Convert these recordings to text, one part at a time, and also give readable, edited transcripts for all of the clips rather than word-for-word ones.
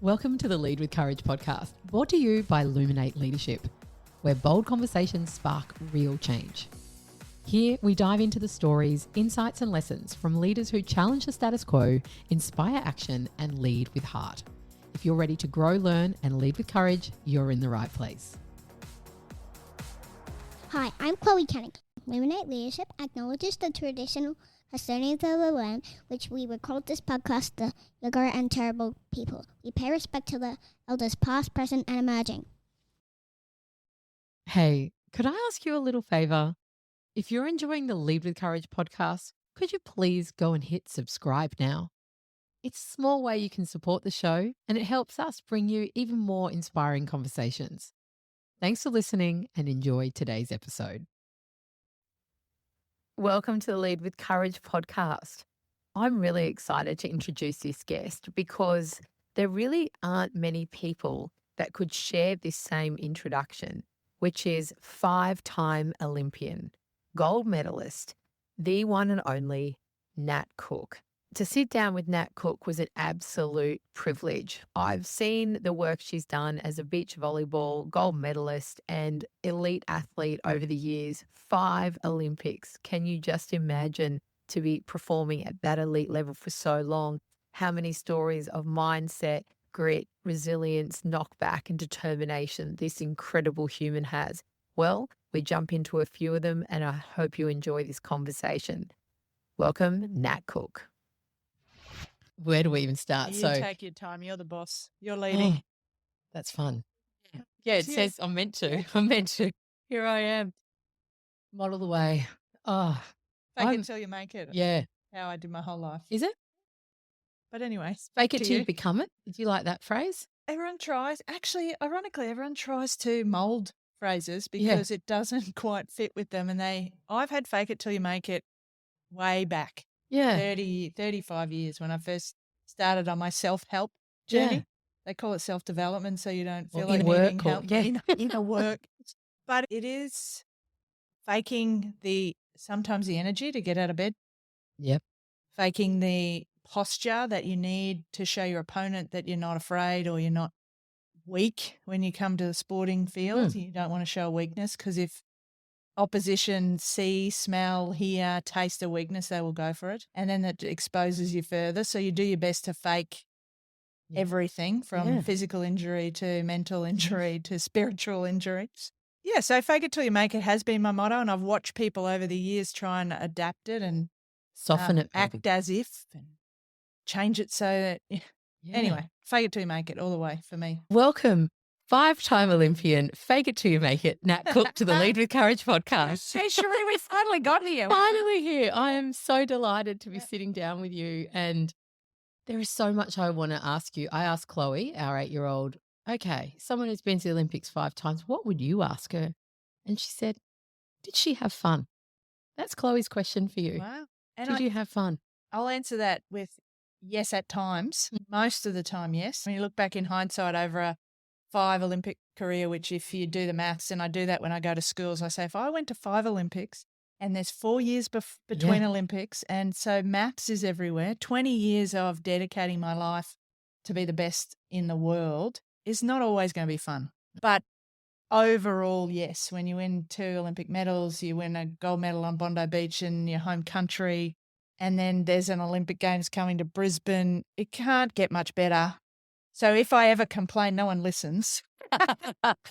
Welcome to the Lead with Courage podcast, brought to you by Illuminate Leadership, where bold conversations spark real change. Here, we dive into the stories, insights and lessons from leaders who challenge the status quo, inspire action and lead with heart. If you're ready to grow, learn and lead with courage, you're in the right place. Hi, I'm Chloe Kennick. Illuminate Leadership acknowledges the traditional custodians of the land, which we record this podcast the younger and terrible people. We pay respect to the elders past, present and emerging. Hey, could I ask you a little favor? If you're enjoying the Lead with Courage podcast, could you please go and hit subscribe now? It's a small way you can support the show and it helps us bring you even more inspiring conversations. Thanks for listening and enjoy today's episode. Welcome to the Lead with Courage podcast. I'm really excited to introduce this guest because there really aren't many people that could share this same introduction, which is 5-time Olympian, gold medalist, the one and only Nat Cook. To sit down with Nat Cook was an absolute privilege. I've seen the work she's done as a beach volleyball gold medalist and elite athlete over the years. 5 Olympics. Can you just imagine to be performing at that elite level for so long? How many stories of mindset, grit, resilience, knockback and determination this incredible human has? Well, we jump into a few of them and I hope you enjoy this conversation. Welcome, Nat Cook. Where do we even start? You take your time. You're the boss. You're leading. That's fun. Yeah, it says I'm meant to. I'm meant to. Here I am. Model the way. Oh, Fake it till you make it. Yeah. How I did my whole life. Is it? But anyway. Fake it till you become it. Did you like that phrase? Everyone tries. Actually, ironically, everyone tries to mould phrases because it doesn't quite fit with them. And I've had fake it till you make it way back. Yeah. 35 years when I first started on my self-help journey. Yeah. They call it self-development so you don't feel Or like needing help. inner work. But it is faking sometimes the energy to get out of bed. Yep. Faking the posture that you need to show your opponent that you're not afraid or you're not weak when you come to the sporting field. You don't want to show weakness because if opposition see, smell, hear, taste a weakness, they will go for it. And then that exposes you further. So you do your best to fake everything from physical injury to mental injury to spiritual injuries. Yeah, so fake it till you make it has been my motto. And I've watched people over the years try and adapt it and soften it. Act as if and change it so that, anyway, fake it till you make it all the way for me. Welcome. 5-time Olympian, fake it till you make it, Nat Cook to the Lead with Courage podcast. Hey, Cherie, we finally got here. Finally here. I am so delighted to be sitting down with you and there is so much I want to ask you. I asked Chloe, our 8-year-old, okay, someone who's been to the Olympics 5 times, what would you ask her? And she said, did she have fun? That's Chloe's question for you. Wow. Did you have fun? I'll answer that with yes at times. Most of the time, yes. When you look back in hindsight over a 5 Olympic career, which if you do the maths, and I do that when I go to schools, I say if I went to 5 Olympics and there's 4 years between Olympics, and so maths is everywhere, 20 years of dedicating my life to be the best in the world is not always going to be fun. But overall, yes, when you win 2 Olympic medals, you win a gold medal on Bondi Beach in your home country, and then there's an Olympic Games coming to Brisbane, it can't get much better. So if I ever complain, no one listens.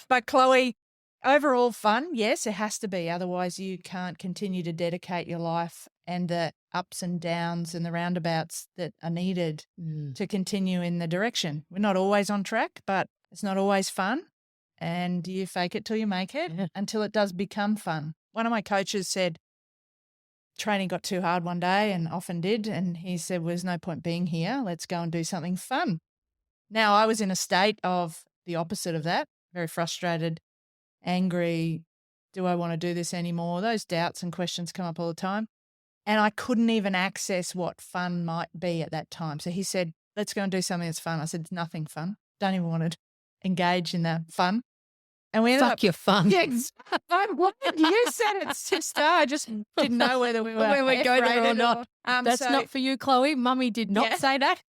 But Chloe, overall fun, yes, it has to be. Otherwise you can't continue to dedicate your life and the ups and downs and the roundabouts that are needed to continue in the direction. We're not always on track, but it's not always fun. And you fake it till you make it until it does become fun. One of my coaches said, training got too hard one day and often did. And he said, well, there's no point being here. Let's go and do something fun. Now, I was in a state of the opposite of that, very frustrated, angry. Do I want to do this anymore? Those doubts and questions come up all the time. And I couldn't even access what fun might be at that time. So he said, let's go and do something that's fun. I said, it's nothing fun. Don't even want to engage in the fun. And we ended up, your fun. Yeah, you said it, sister. I just didn't know whether we were going there or not. That's so not for you, Chloe. Mummy did not say that.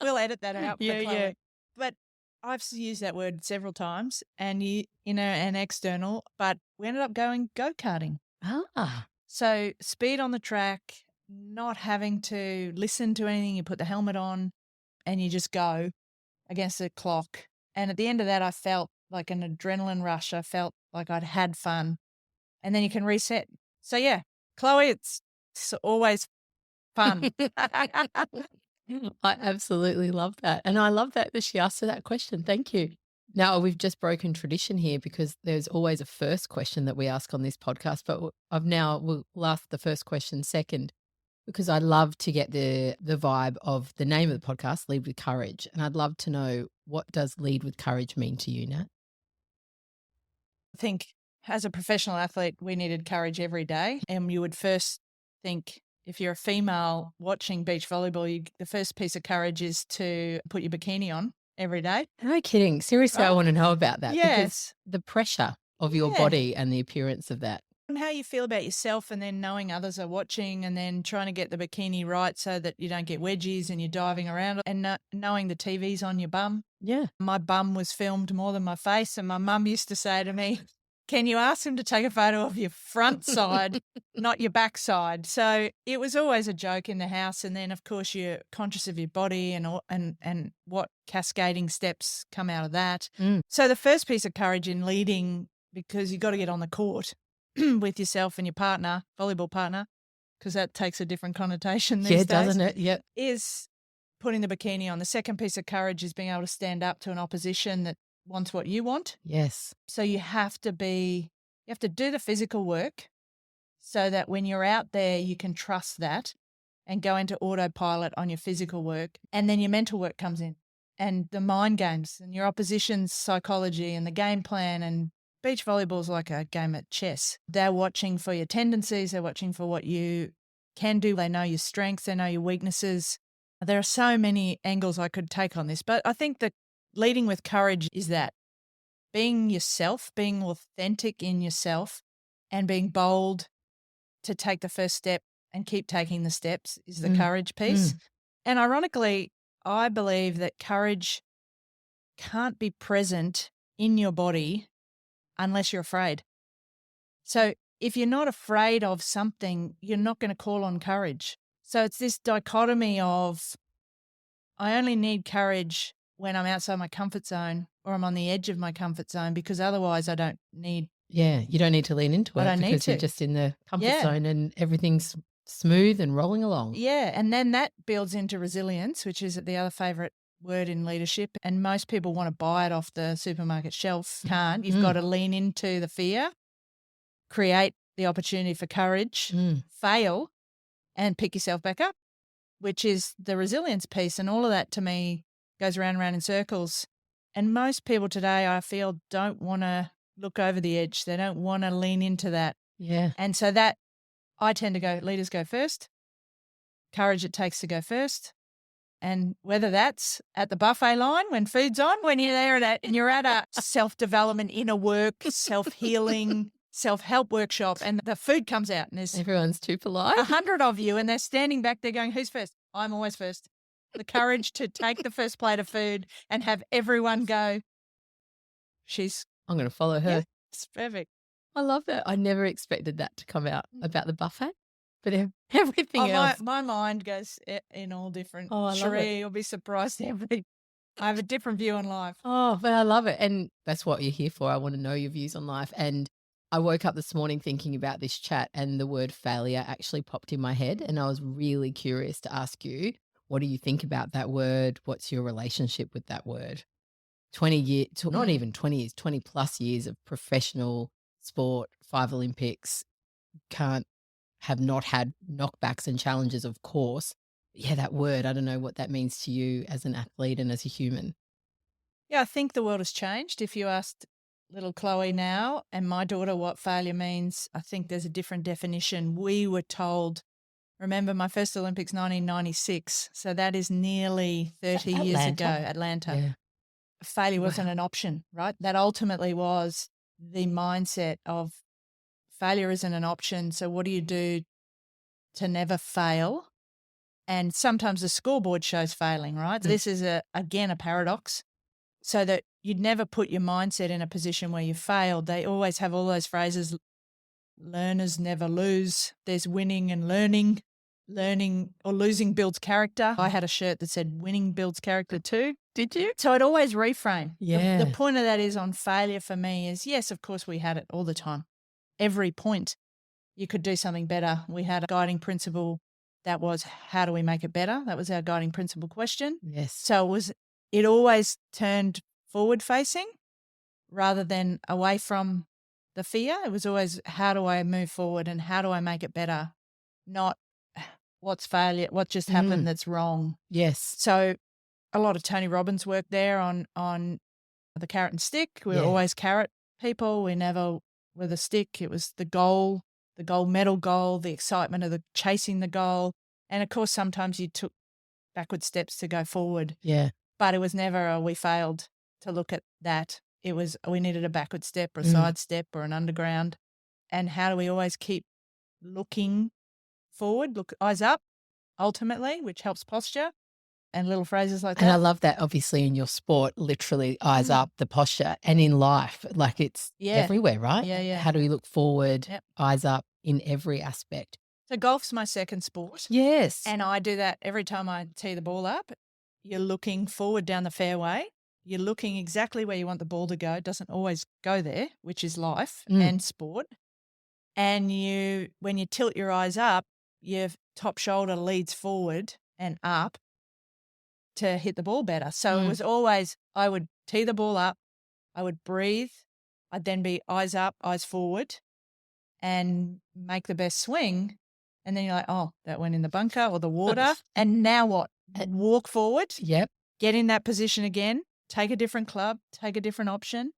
We'll edit that out. Yeah. But I've used that word several times and and external, but we ended up going go-karting. Ah. So speed on the track, not having to listen to anything. You put the helmet on and you just go against the clock. And at the end of that, I felt like an adrenaline rush. I felt like I'd had fun. And then you can reset. So, yeah, Chloe, it's always fun. I absolutely love that. And I love that she asked her that question. Thank you. Now, we've just broken tradition here because there's always a first question that we ask on this podcast, but we'll ask the first question second because I love to get the vibe of the name of the podcast, Lead with Courage. And I'd love to know, what does Lead with Courage mean to you, Nat? I think as a professional athlete, we needed courage every day. And you would first think, if you're a female watching beach volleyball, the first piece of courage is to put your bikini on every day. No kidding. Seriously, I want to know about that. Yes. Because the pressure of your body and the appearance of that. And how you feel about yourself, and then knowing others are watching, and then trying to get the bikini right so that you don't get wedgies and you're diving around, and knowing the TV's on your bum. Yeah. My bum was filmed more than my face, and my mum used to say to me, can you ask him to take a photo of your front side, not your back side? So it was always a joke in the house. And then, of course, you're conscious of your body and what cascading steps come out of that. So the first piece of courage in leading, because you've got to get on the court with yourself and your partner, volleyball partner, because that takes a different connotation these days. Yeah, doesn't it? Yep. Is putting the bikini on. The second piece of courage is being able to stand up to an opposition that wants what you want. Yes. So you have to do the physical work so that when you're out there, you can trust that and go into autopilot on your physical work. And then your mental work comes in, and the mind games and your opposition's psychology and the game plan. And beach volleyball is like a game at chess. They're watching for your tendencies. They're watching for what you can do. They know your strengths. They know your weaknesses. There are so many angles I could take on this, but I think that leading with courage is that being yourself, being authentic in yourself, and being bold to take the first step and keep taking the steps is the courage piece. And ironically, I believe that courage can't be present in your body unless you're afraid. So if you're not afraid of something, you're not going to call on courage. So it's this dichotomy of, I only need courage when I'm outside my comfort zone or I'm on the edge of my comfort zone, because otherwise I don't need. Yeah, you don't need to lean into it because you're just in the comfort zone and everything's smooth and rolling along. Yeah, and then that builds into resilience, which is the other favourite word in leadership. And most people want to buy it off the supermarket shelf. Can't. You've got to lean into the fear, create the opportunity for courage, fail, and pick yourself back up, which is the resilience piece. And all of that to me goes round and round in circles. And most people today, I feel, don't want to look over the edge. They don't want to lean into that. Yeah. And so that I tend to go, leaders go first, courage it takes to go first. And whether that's at the buffet line when food's on, when you're there and you're at a self-development, inner work, self-healing, self-help workshop, and the food comes out and there's everyone's too polite. 100 of you and they're standing back there going, who's first? I'm always first. The courage to take the first plate of food and have everyone go, I'm going to follow her. Yeah, it's perfect. I love that. I never expected that to come out about the buffet, but everything else. My mind goes in all different. Oh, I love Cherie, you'll be surprised. I have a different view on life. Oh, but I love it. And that's what you're here for. I want to know your views on life. And I woke up this morning thinking about this chat and the word failure actually popped in my head. And I was really curious to ask you, what do you think about that word? What's your relationship with that word? 20 years, not even 20 years, 20 plus years of professional sport, 5 Olympics, have not had knockbacks and challenges, of course. But yeah, that word, I don't know what that means to you as an athlete and as a human. Yeah, I think the world has changed. If you asked little Chloe now and my daughter what failure means, I think there's a different definition. We were told, remember my first Olympics, 1996, so that is nearly 30 years ago, Atlanta. Yeah. Failure wasn't an option, right? That ultimately was the mindset of failure isn't an option. So what do you do to never fail? And sometimes the scoreboard shows failing, right? This is again a paradox. so that you'd never put your mindset in a position where you failed. They always have all those phrases, learners never lose. There's winning and learning. Learning or losing builds character. I had a shirt that said winning builds character too. Did you? So I'd always reframe. Yeah. The point of that is on failure for me is, yes, of course we had it all the time. Every point you could do something better. We had a guiding principle that was, how do we make it better? That was our guiding principle question. Yes. So it always turned forward facing rather than away from the fear. It was always, how do I move forward and how do I make it better? Not what's failure, what just happened that's wrong. Yes. So a lot of Tony Robbins work there on the carrot and stick. We were always carrot people. We never were the stick. It was the gold medal goal, the excitement of the chasing the goal. And of course, sometimes you took backward steps to go forward. Yeah. But it was never we failed to look at that. It was we needed a backward step or a side step or an underground. And how do we always keep looking forward, look eyes up, ultimately, which helps posture, and little phrases like that. And I love that, obviously, in your sport, literally eyes up, the posture, and in life, like it's everywhere, right? Yeah. How do we look forward, eyes up in every aspect? So golf's my second sport. Yes. And I do that every time I tee the ball up. You're looking forward down the fairway. You're looking exactly where you want the ball to go. It doesn't always go there, which is life and sport. And when you tilt your eyes up, your top shoulder leads forward and up to hit the ball better. So it was always, I would tee the ball up, I would breathe, I'd then be eyes up, eyes forward, and make the best swing. And then you're like, oh, that went in the bunker or the water. And now what? Walk forward. Yep. Get in that position again, take a different club, take a different option,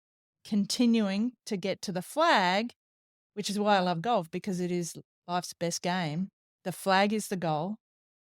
continuing to get to the flag, which is why I love golf, because it is life's best game. The flag is the goal.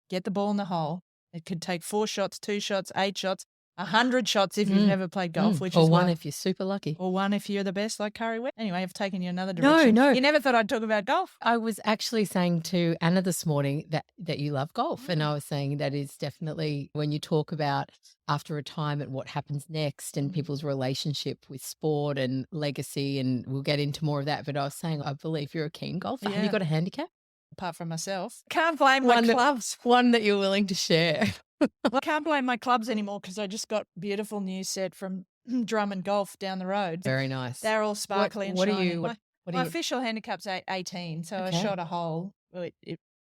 Get the ball in the hole. It could take 4 shots, 2 shots, 8 shots, 100 shots if you've never played golf, which or is one if you're super lucky. Or one if you're the best, like Curry West. Anyway, I've taken you another direction. No. You never thought I'd talk about golf. I was actually saying to Anna this morning that you love golf. And I was saying that is definitely when you talk about after retirement, what happens next and people's relationship with sport and legacy. And we'll get into more of that. But I was saying, I believe you're a keen golfer. Have you got a handicap? Apart from myself. Can't blame my clubs. One that you're willing to share. Well, I can't blame my clubs anymore because I just got beautiful new set from Drummond Golf down the road. Very nice. They're all sparkly and shiny. My official handicap's 18, so I shot a hole. Well,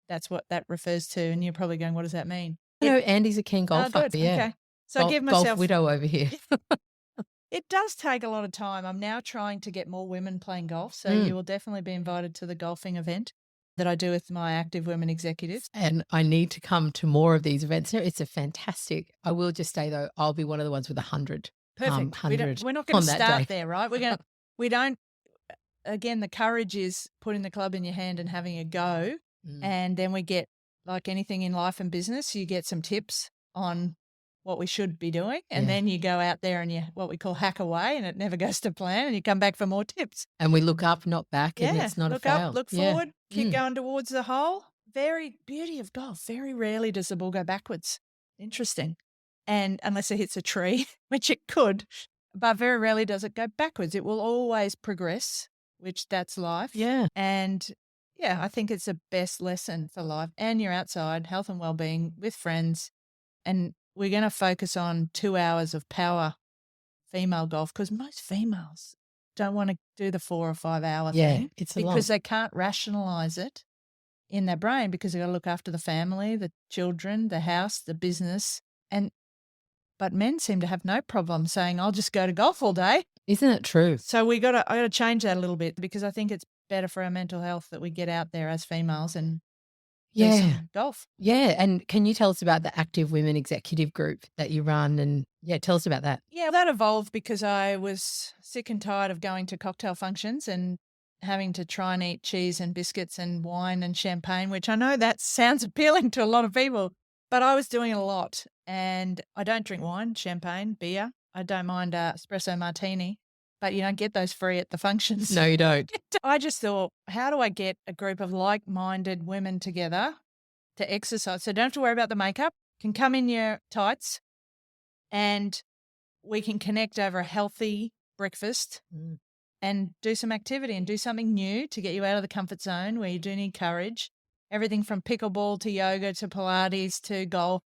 that's what that refers to, and you're probably going, what does that mean? No, Andy's a keen golfer. Oh, good. Yeah. Okay. So I give myself... Golf widow over here. It does take a lot of time. I'm now trying to get more women playing golf, so you will definitely be invited to the golfing event that I do with my active women executives. And I need to come to more of these events. It's a fantastic, I will just say though, I'll be one of the ones with 100. Perfect. We're not going to start there, right? Again, the courage is putting the club in your hand and having a go. And then we get, like anything in life and business, you get some tips on what we should be doing. And then you go out there and you, what we call hack away, and it never goes to plan, and you come back for more tips. And we look up, not back, and it's not a fail. Look up, look forward, keep going towards the hole. Beauty of golf. Very rarely does the ball go backwards. Interesting. And unless it hits a tree, which it could, but very rarely does it go backwards. It will always progress, which that's life. Yeah. And I think it's the best lesson for life. And you're outside, health and well-being with friends. And we're going to focus on 2 hours of power female golf because most females don't want to do the 4 or 5 hour thing. It's because they can't rationalize it in their brain because they've got to look after the family, the children, the house, the business. But men seem to have no problem saying, I'll just go to golf all day. Isn't it true? So I got to change that a little bit because I think it's better for our mental health that we get out there as females and do some golf. Yeah. And can you tell us about the Active Women Executive Group that you run? And tell us about that. Yeah, that evolved because I was sick and tired of going to cocktail functions and having to try and eat cheese and biscuits and wine and champagne, which I know that sounds appealing to a lot of people, but I was doing it a lot. And I don't drink wine, champagne, beer. I don't mind espresso martini, but you don't get those free at the functions. No, you don't. I just thought, how do I get a group of like-minded women together to exercise? So don't have to worry about the makeup. Can come in your tights and we can connect over a healthy breakfast and do some activity and do something new to get you out of the comfort zone where you do need courage. Everything from pickleball to yoga to Pilates to golf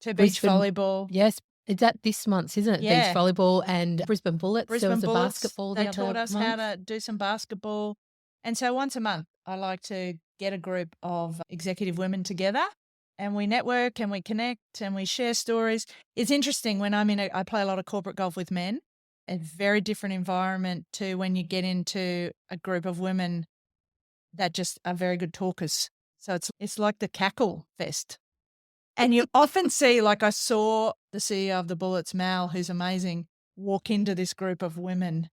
to beach volleyball. Yes. Is that this month, isn't it? Beach Yeah. volleyball and Brisbane Bullets. There was a basketball the They other taught us how month. to do some basketball. And so once a month, I like to get a group of executive women together and we network and we connect and we share stories. It's interesting when I play a lot of corporate golf with men, a very different environment to when you get into a group of women that just are very good talkers. So it's like the cackle fest. And you often see, like I saw the CEO of the Bullets, Mal, who's amazing, walk into this group of women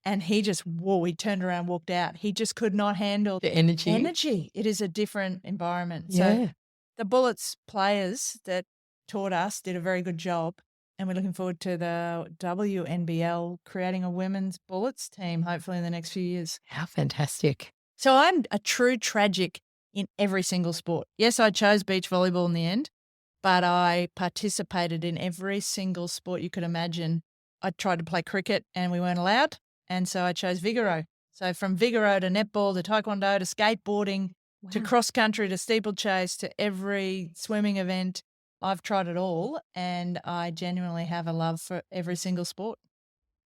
and he turned around, walked out. He just could not handle the energy. It is a different environment. Yeah. So the Bullets players that taught us did a very good job. And we're looking forward to the WNBL creating a women's Bullets team, hopefully in the next few years. How fantastic. So I'm a true tragic in every single sport. Yes, I chose beach volleyball in the end, but I participated in every single sport you could imagine. I tried to play cricket and we weren't allowed, and so I chose Vigoro. So from Vigoro to netball to taekwondo to skateboarding to cross country to steeplechase to every swimming event, I've tried it all, and I genuinely have a love for every single sport.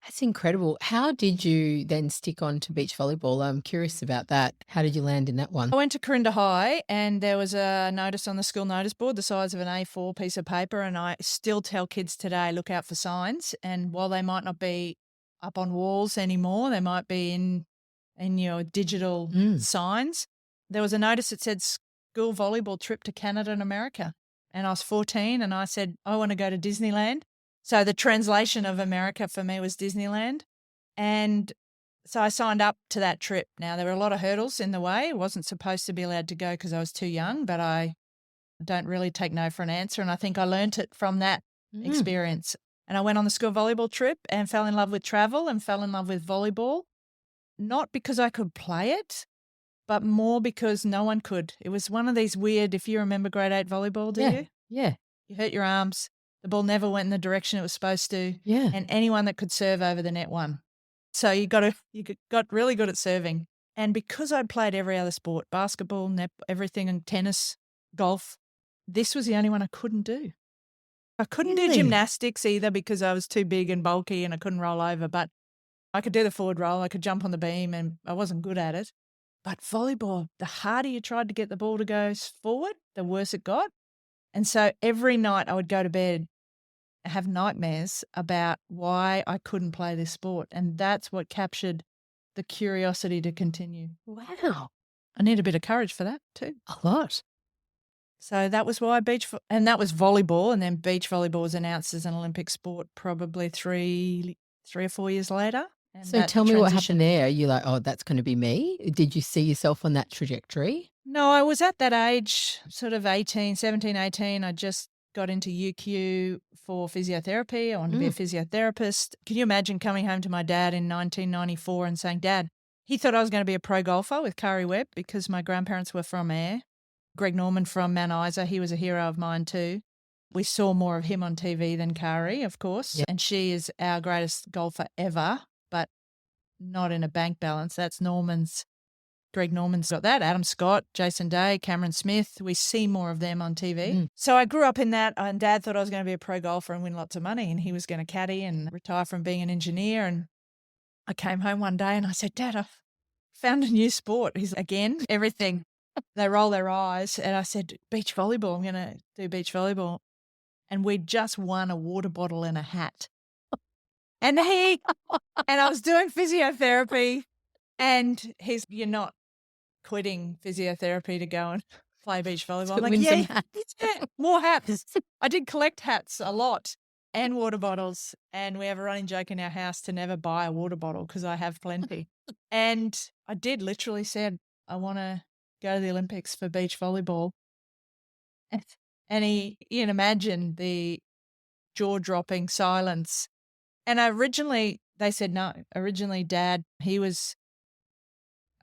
That's incredible. How did you then stick on to beach volleyball? I'm curious about that. How did you land in that one? I went to Corinda High and there was a notice on the school notice board the size of an A4 piece of paper, and I still tell kids today, look out for signs. And while they might not be up on walls anymore, they might be in your digital signs. There was a notice that said school volleyball trip to Canada and America. And I was 14 and I said, I want to go to Disneyland. So the translation of America for me was Disneyland. And so I signed up to that trip. Now, there were a lot of hurdles in the way. I wasn't supposed to be allowed to go because I was too young, but I don't really take no for an answer. And I think I learnt it from that experience. And I went on the school volleyball trip and fell in love with travel and fell in love with volleyball, not because I could play it, but more because no one could. It was one of these weird, if you remember grade 8 volleyball, do you? Yeah. You hurt your arms. The ball never went in the direction it was supposed to. Yeah. And anyone that could serve over the net won. So you got really good at serving. And because I'd played every other sport, basketball, everything, and tennis, golf, this was the only one I couldn't do. I couldn't do gymnastics either because I was too big and bulky and I couldn't roll over, but I could do the forward roll, I could jump on the beam, and I wasn't good at it. But volleyball, the harder you tried to get the ball to go forward, the worse it got. And so every night I would go to bed, have nightmares about why I couldn't play this sport. And that's what captured the curiosity to continue. Wow. I need a bit of courage for that too. A lot. So that was why and that was volleyball. And then beach volleyball was announced as an Olympic sport probably three or 4 years later. And so tell me what happened there. You're like, oh, that's going to be me. Did you see yourself on that trajectory? No, I was at that age, sort of 17, 18. I just got into UQ for physiotherapy. I wanted to be a physiotherapist. Can you imagine coming home to my dad in 1994 and saying, Dad, he thought I was going to be a pro golfer with Kari Webb because my grandparents were from Ayr. Greg Norman from Mount Isa, he was a hero of mine too. We saw more of him on TV than Kari, of course. Yep. And she is our greatest golfer ever, but not in a bank balance. That's Greg Norman's got that. Adam Scott, Jason Day, Cameron Smith. We see more of them on TV. So I grew up in that, and Dad thought I was going to be a pro golfer and win lots of money, and he was going to caddy and retire from being an engineer. And I came home one day and I said, Dad, I've found a new sport. He's again, everything. They roll their eyes. And I said, beach volleyball. I'm going to do beach volleyball. And we just won a water bottle and a hat. And I was doing physiotherapy, and you're not quitting physiotherapy to go and play beach volleyball. I'm like, yeah, more hats. I did collect hats a lot and water bottles. And we have a running joke in our house to never buy a water bottle because I have plenty. And I did literally said, I want to go to the Olympics for beach volleyball. And you can imagine the jaw-dropping silence. And originally they said no. Originally, Dad, he was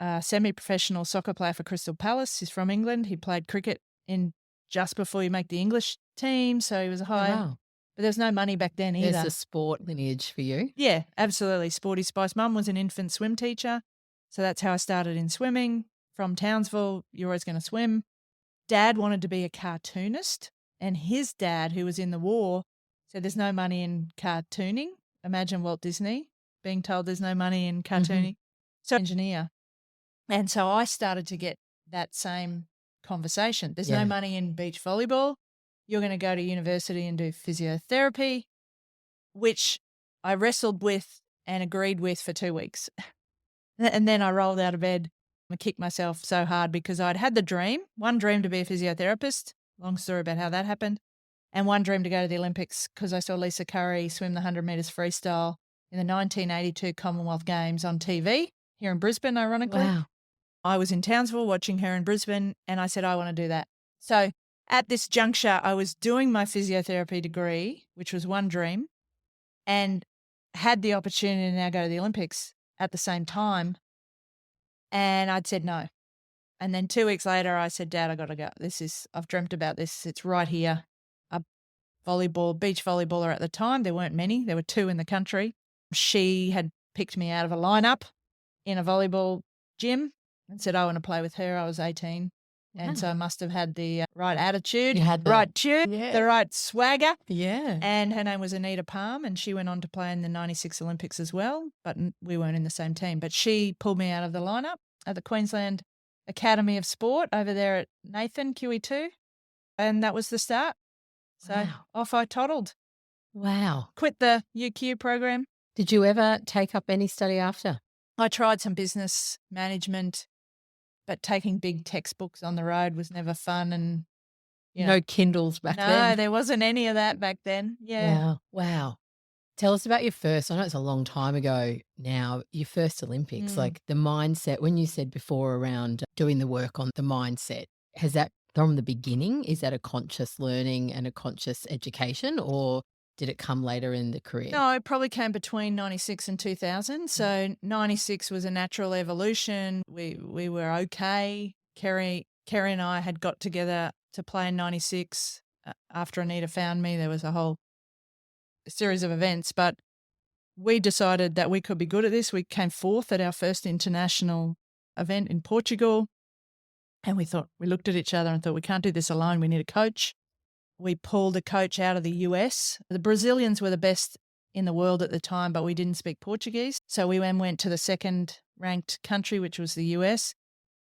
a semi-professional soccer player for Crystal Palace. He's from England. He played cricket in just before you make the English team, so he was a high. Wow. But there's no money back then either. There's a sport lineage for you. Yeah, absolutely. Sporty spice. Mum was an infant swim teacher. So that's how I started in swimming. From Townsville, you're always going to swim. Dad wanted to be a cartoonist. And his dad, who was in the war, said there's no money in cartooning. Imagine Walt Disney being told there's no money in cartooning. So engineer. And so I started to get that same conversation. There's no money in beach volleyball. You're going to go to university and do physiotherapy, which I wrestled with and agreed with for 2 weeks. And then I rolled out of bed and kicked myself so hard because I'd had the dream, one dream to be a physiotherapist, long story about how that happened, and one dream to go to the Olympics because I saw Lisa Curry swim the 100 metres freestyle in the 1982 Commonwealth Games on TV here in Brisbane, ironically. Wow. I was in Townsville watching her in Brisbane and I said, I want to do that. So at this juncture, I was doing my physiotherapy degree, which was one dream, and had the opportunity to now go to the Olympics at the same time. And I'd said no. And then 2 weeks later, I said, Dad, I got to go. I've dreamt about this. It's right here. A beach volleyballer at the time. There weren't many. There were 2 in the country. She had picked me out of a lineup in a volleyball gym and said, I want to play with her. I was 18. Wow. And so I must have had the right attitude, You had the right tune, Yeah. the right swagger. Yeah. And her name was Anita Palm, and she went on to play in the 96 Olympics as well, but we weren't in the same team. But she pulled me out of the lineup at the Queensland Academy of Sport over there at Nathan, QE2, and that was the start. So Wow. off I toddled. Wow. Quit the UQ program. Did you ever take up any study after? I tried some business management, but taking big textbooks on the road was never fun. And No Kindles back no, then? there wasn't any of that back then. Yeah. Wow. Wow. Tell us about your first, I know it's a long time ago now, your first Olympics, like the mindset, when you said before around doing the work on the mindset, has that from the beginning, is that a conscious learning and a conscious education, or did it come later in the career? No, it probably came between 96 and 2000. So 96 was a natural evolution. We were okay. Cherie and I had got together to play in 96. After Anita found me, there was a whole series of events, but we decided that we could be good at this. We came fourth at our first international event in Portugal, and we looked at each other and thought, we can't do this alone. We need a coach. We pulled a coach out of the US. The Brazilians were the best in the world at the time, but we didn't speak Portuguese. So we then went to the second ranked country, which was the US,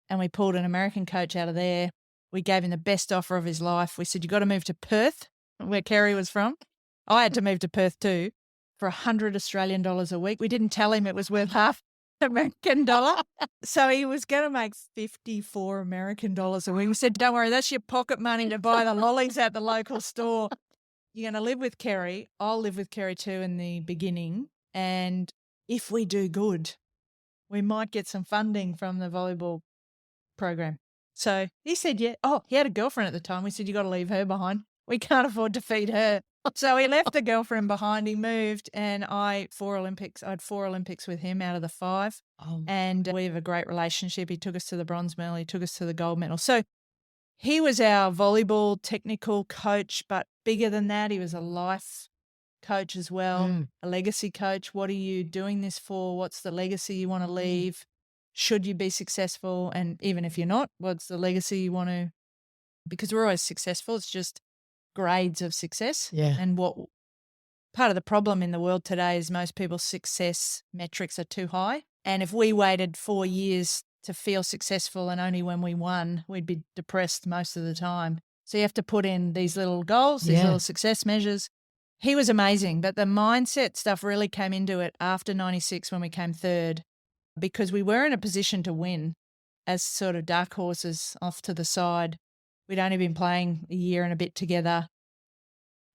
and we pulled an American coach out of there. We gave him the best offer of his life. We said, you got to move to Perth, where Cherie was from. I had to move to Perth too for $100 Australian a week. We didn't tell him it was worth half American dollar. So he was going to make $54 American a week. We said, don't worry, that's your pocket money to buy the lollies at the local store. You're going to live with Cherie. I'll live with Cherie too in the beginning. And if we do good, we might get some funding from the volleyball program. So he said, yeah. Oh, he had a girlfriend at the time. We said, you got to leave her behind. We can't afford to feed her. So he left the girlfriend behind. He moved, and I had 4 Olympics with him out of the 5. Oh. And we have a great relationship. He took us to the bronze medal. He took us to the gold medal. So he was our volleyball technical coach, but bigger than that, he was a life coach as well, a legacy coach. What are you doing this for? What's the legacy you want to leave? Should you be successful? And even if you're not, what's the legacy you want to? Because we're always successful. It's just grades of success. Yeah. And what part of the problem in the world today is most people's success metrics are too high. And if we waited 4 years to feel successful and only when we won, we'd be depressed most of the time. So you have to put in these little goals, these little success measures. He was amazing, but the mindset stuff really came into it after 96 when we came third, because we were in a position to win as sort of dark horses off to the side. We'd only been playing a year and a bit together,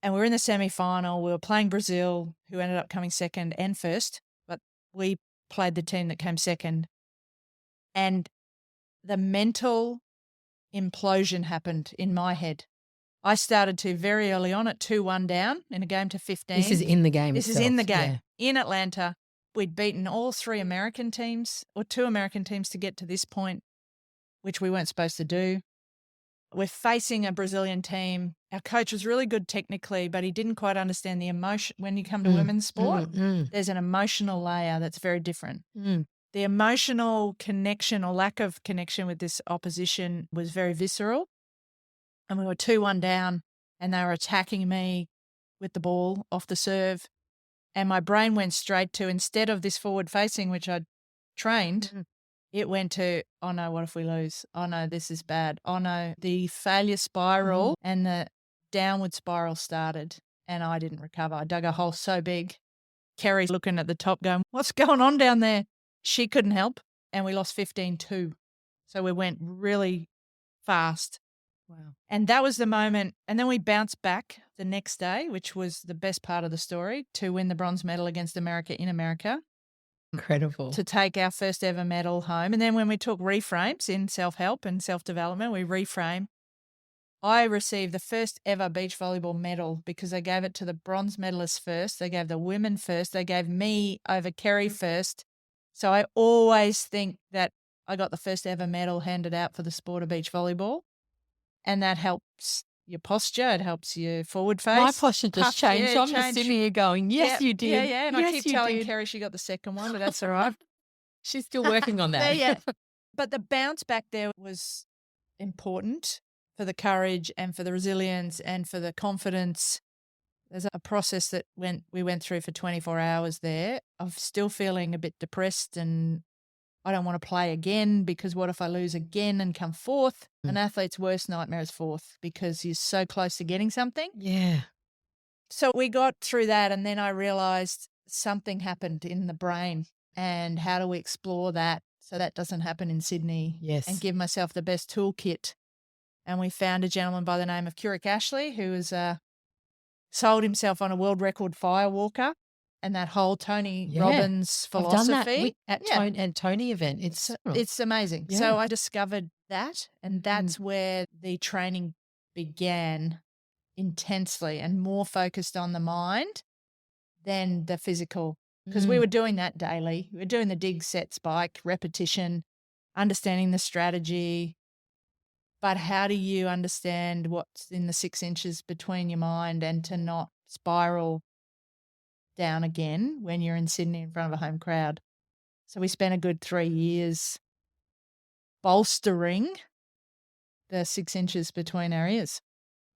and we were in the semi-final. We were playing Brazil, who ended up coming second and first, but we played the team that came second. And the mental implosion happened in my head. I started to very early on at 2-1 down in a game to 15. This is in the game This itself. is in the game. In Atlanta, we'd beaten all 3 American teams or 2 American teams to get to this point, which we weren't supposed to do. we're facing a Brazilian team. Our coach was really good technically, but he didn't quite understand the emotion. When you come to women's sport, there's an emotional layer that's very different. The emotional connection or lack of connection with this opposition was very visceral. And we were 2-1 down and they were attacking me with the ball off the serve. And my brain went straight to, instead of this forward facing, which I'd trained, it went to, oh no, what if we lose? Oh no, this is bad. Oh no, the failure spiral and the downward spiral started and I didn't recover. I dug a hole so big. Cherie's looking at the top going, what's going on down there? She couldn't help and we lost 15-2. So we went really fast. Wow. And that was the moment. And then we bounced back the next day, which was the best part of the story, to win the bronze medal against America in America. Incredible. To take our first ever medal home. And then when we took reframes in self-help and self-development, we reframe. I received the first ever beach volleyball medal because they gave it to the bronze medalists first. They gave the women first. They gave me over Cherie first. So I always think that I got the first ever medal handed out for the sport of beach volleyball. And that helps your posture. It helps your forward face. My posture just changed. I'm just sitting here going, yes, you did. Yeah. And yes, I keep telling Cherie she got the second one, but that's all right. She's still working on that. Yeah. But the bounce back there was important for the courage and for the resilience and for the confidence. There's a process that we went through for 24 hours there of still feeling a bit depressed and I don't want to play again because what if I lose again and come fourth? An athlete's worst nightmare is fourth because he's so close to getting something. Yeah. So we got through that and then I realised something happened in the brain and how do we explore that so that doesn't happen in Sydney? Yes. And give myself the best toolkit. And we found a gentleman by the name of Curic Ashley who was sold himself on a world record firewalker. And that whole Tony Robbins philosophy. I've done that at Tony event. It's amazing. Yeah. So I discovered that, and that's where the training began intensely and more focused on the mind than the physical. Because we were doing that daily. We were doing the dig, set, spike, repetition, understanding the strategy. But how do you understand what's in the 6 inches between your mind and to not spiral down again when you're in Sydney in front of a home crowd? So we spent a good 3 years bolstering the 6 inches between our ears.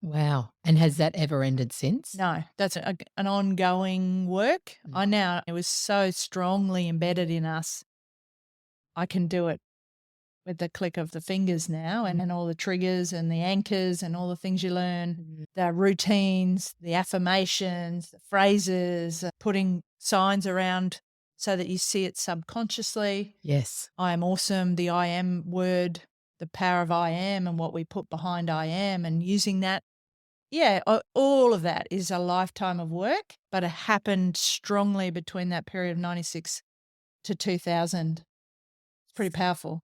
Wow. And has that ever ended since? No, that's an ongoing work. It was so strongly embedded in us. I can do it with the click of the fingers now and all the triggers and the anchors and all the things you learn, the routines, the affirmations, the phrases, putting signs around so that you see it subconsciously. Yes. I am awesome, the I am word, the power of I am and what we put behind I am and using that. Yeah, all of that is a lifetime of work, but it happened strongly between that period of 96 to 2000. It's pretty powerful.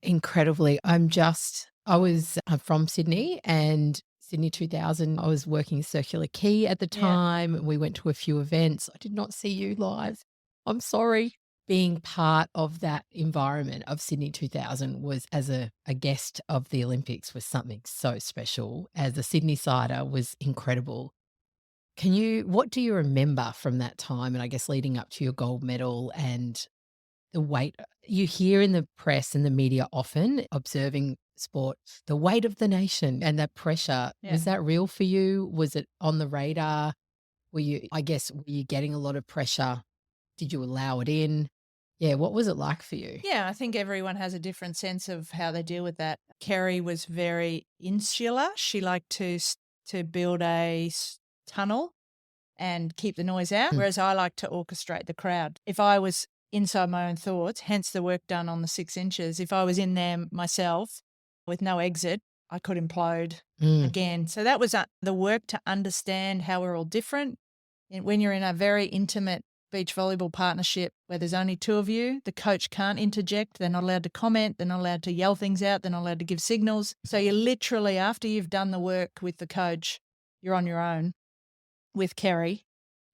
Incredibly. I'm from Sydney and Sydney 2000, I was working Circular Quay at the time. We went to a few events. I did not see you live. I'm sorry. Being part of that environment of Sydney 2000 was as a guest of the Olympics was something so special. As a Sydney sider was incredible. What do you remember from that time and I guess leading up to your gold medal and the weight you hear in the press and the media often observing sport, the weight of the nation and that pressure, was that real for you? Was it on the radar? Were you getting a lot of pressure? Did you allow it in? Yeah, what was it like for you? Yeah, I think everyone has a different sense of how they deal with that. Cherie was very insular. She liked to build a tunnel and keep the noise out, whereas I like to orchestrate the crowd. If I was inside my own thoughts, hence the work done on the 6 inches, if I was in there myself with no exit, I could implode again. So that was the work to understand how we're all different. And when you're in a very intimate beach volleyball partnership where there's only two of you, the coach can't interject. They're not allowed to comment. They're not allowed to yell things out. They're not allowed to give signals. So you're literally, after you've done the work with the coach, you're on your own with Cherie.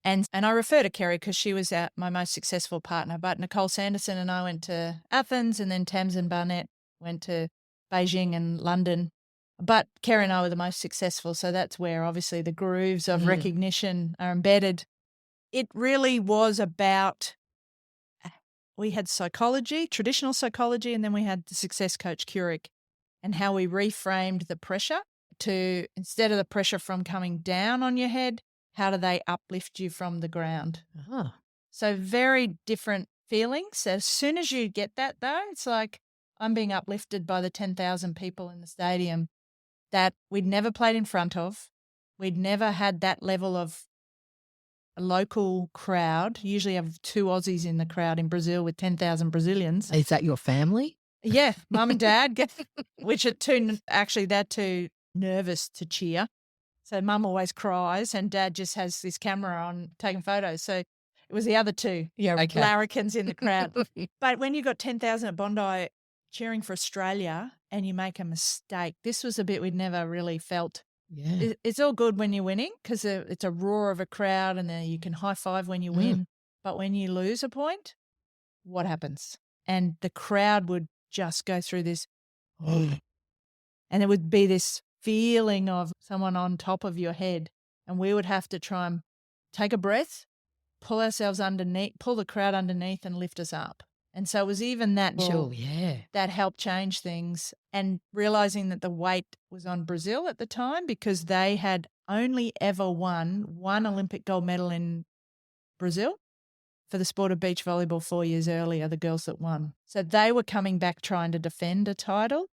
And I refer to Cherie because she was my most successful partner. But Nicole Sanderson and I went to Athens, and then Tamsin Barnett went to Beijing and London But Kerry and I were the most successful, so that's where obviously the grooves of recognition are embedded. It really was about, we had psychology, traditional psychology, and then we had the success coach Keurig, and how we reframed the pressure to, instead of the pressure from coming down on your head, how do they uplift you from the ground? Oh. So very different feelings. As soon as you get that, though, it's like I'm being uplifted by the 10,000 people in the stadium that we'd never played in front of. We'd never had that level of a local crowd. Usually have 2 Aussies in the crowd in Brazil with 10,000 Brazilians. Is that your family? Yeah, mum and dad, which are they're too nervous to cheer. So mum always cries and dad just has this camera on taking photos. So it was the other 2 larrikins in the crowd. But when you got 10,000 at Bondi cheering for Australia and you make a mistake, this was a bit we'd never really felt. Yeah. It's all good when you're winning because it's a roar of a crowd and then you can high five when you win. But when you lose a point, what happens? And the crowd would just go through this, and it would be this feeling of someone on top of your head. And we would have to try and take a breath, pull ourselves underneath, pull the crowd underneath and lift us up. And so it was even that that helped change things, and realizing that the weight was on Brazil at the time because they had only ever won 1 Olympic gold medal in Brazil for the sport of beach volleyball 4 years earlier, the girls that won. So they were coming back trying to defend a title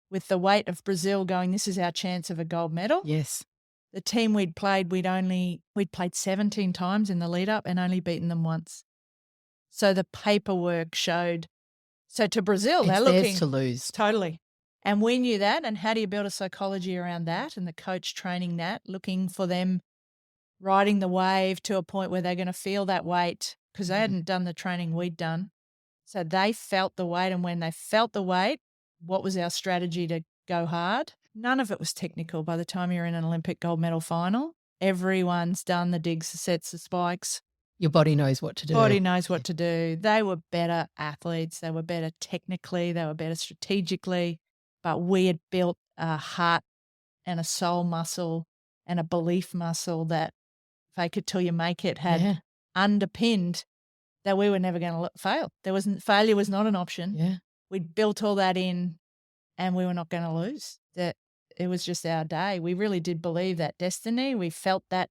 with the weight of Brazil going, this is our chance of a gold medal. Yes. The team we'd played, we'd played 17 times in the lead up and only beaten them once. So the paperwork showed. So to Brazil, they're looking theirs to lose. Totally. And we knew that. And how do you build a psychology around that? And the coach training that, looking for them riding the wave to a point where they're going to feel that weight because they hadn't done the training we'd done. So they felt the weight. And when they felt the weight, what was our strategy to go hard? None of it was technical. By the time you're in an Olympic gold medal final, everyone's done the digs, the sets, the spikes. Your body knows what to do. Body knows what to do. They were better athletes. They were better technically. They were better strategically. But we had built a heart and a soul muscle and a belief muscle that fake it till you make it had underpinned that we were never going to fail. Failure was not an option. Yeah. We'd built all that in and we were not going to lose. That it was just our day. We really did believe that destiny. We felt that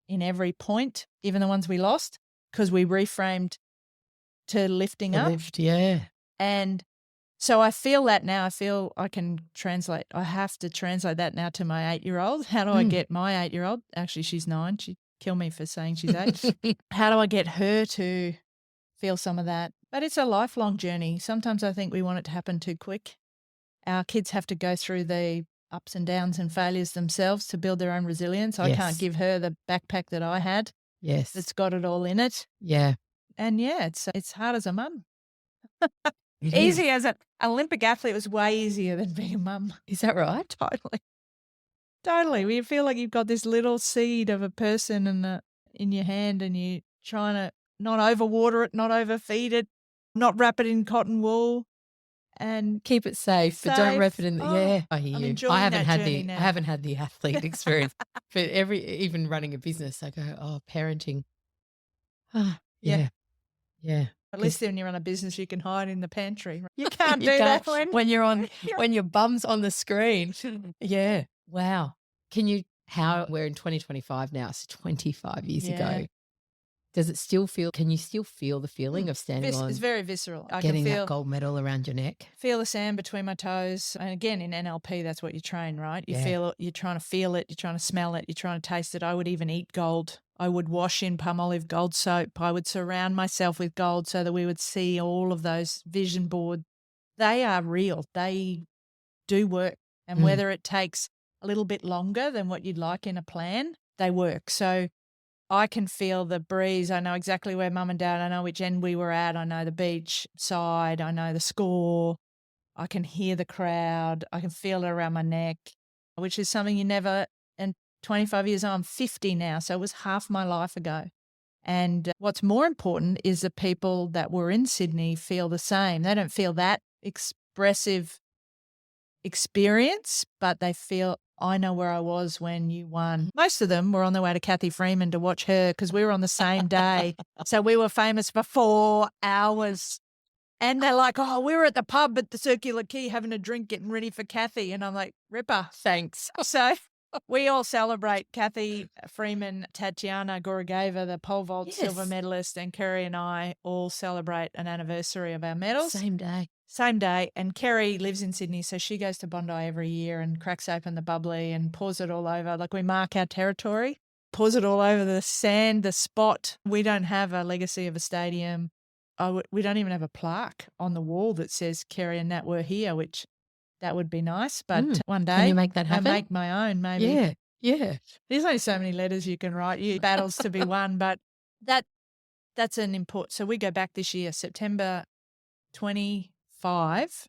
in every point, even the ones we lost, because we reframed to lifting up. And so I feel that now. I feel I can translate. I have to translate that now to my 8-year-old. How do I get my 8-year-old? Actually, she's 9. She'd kill me for saying she's 8. How do I get her to feel some of that? But it's a lifelong journey. Sometimes I think we want it to happen too quick. Our kids have to go through the ups and downs and failures themselves to build their own resilience. I can't give her the backpack that I had. Yes. That's got it all in it. Yeah. And it's hard as a mum. Easy as an Olympic athlete was way easier than being a mum. Is that right? Totally. You feel like you've got this little seed of a person in your hand and you're trying to not overwater it, not overfeed it, not wrap it in cotton wool. And keep it safe, but don't wrap it in. I hear you. I haven't had the athlete experience, but even running a business, I go, parenting. Yeah. At least when you run a business, you can hide in the pantry. You can't do that when your bum's on the screen. Yeah. Wow. We're in 2025 now, so 25 years ago. Does it still feel, can you still feel the feeling of standing on? It's very visceral. I getting can feel that gold medal around your neck. Feel the sand between my toes. And again, in NLP, that's what you train, right? You feel it, you're trying to feel it, you're trying to smell it, you're trying to taste it. I would even eat gold. I would wash in palm olive gold soap. I would surround myself with gold so that we would see all of those vision boards. They are real. They do work. And whether it takes a little bit longer than what you'd like in a plan, they work. So I can feel the breeze. I know exactly where mum and dad, I know which end we were at. I know the beach side. I know the score. I can hear the crowd. I can feel it around my neck, which is something you never, in 25 years, I'm 50 now. So it was half my life ago. And what's more important is the people that were in Sydney feel the same. They don't feel that expressive experience, but they feel, I know where I was when you won. Most of them were on their way to Kathy Freeman to watch her because we were on the same day. So we were famous for 4 hours. And they're like, oh, we were at the pub at the Circular Quay having a drink, getting ready for Kathy. And I'm like, Ripper. Thanks. So we all celebrate Kathy Freeman, Tatiana Gorogeva, the pole vault silver medalist, and Cherie and I all celebrate an anniversary of our medals. Same day. Same day. And Cherie lives in Sydney, so she goes to Bondi every year and cracks open the bubbly and pours it all over. Like, we mark our territory, pours it all over the sand, the spot. We don't have a legacy of a stadium. We don't even have a plaque on the wall that says Cherie and Nat were here, which that would be nice. But one day, can you make that happen? I'll make my own, maybe. Yeah. There's only so many letters you can write, battles to be won, but that's an important. So we go back this year, September 2025.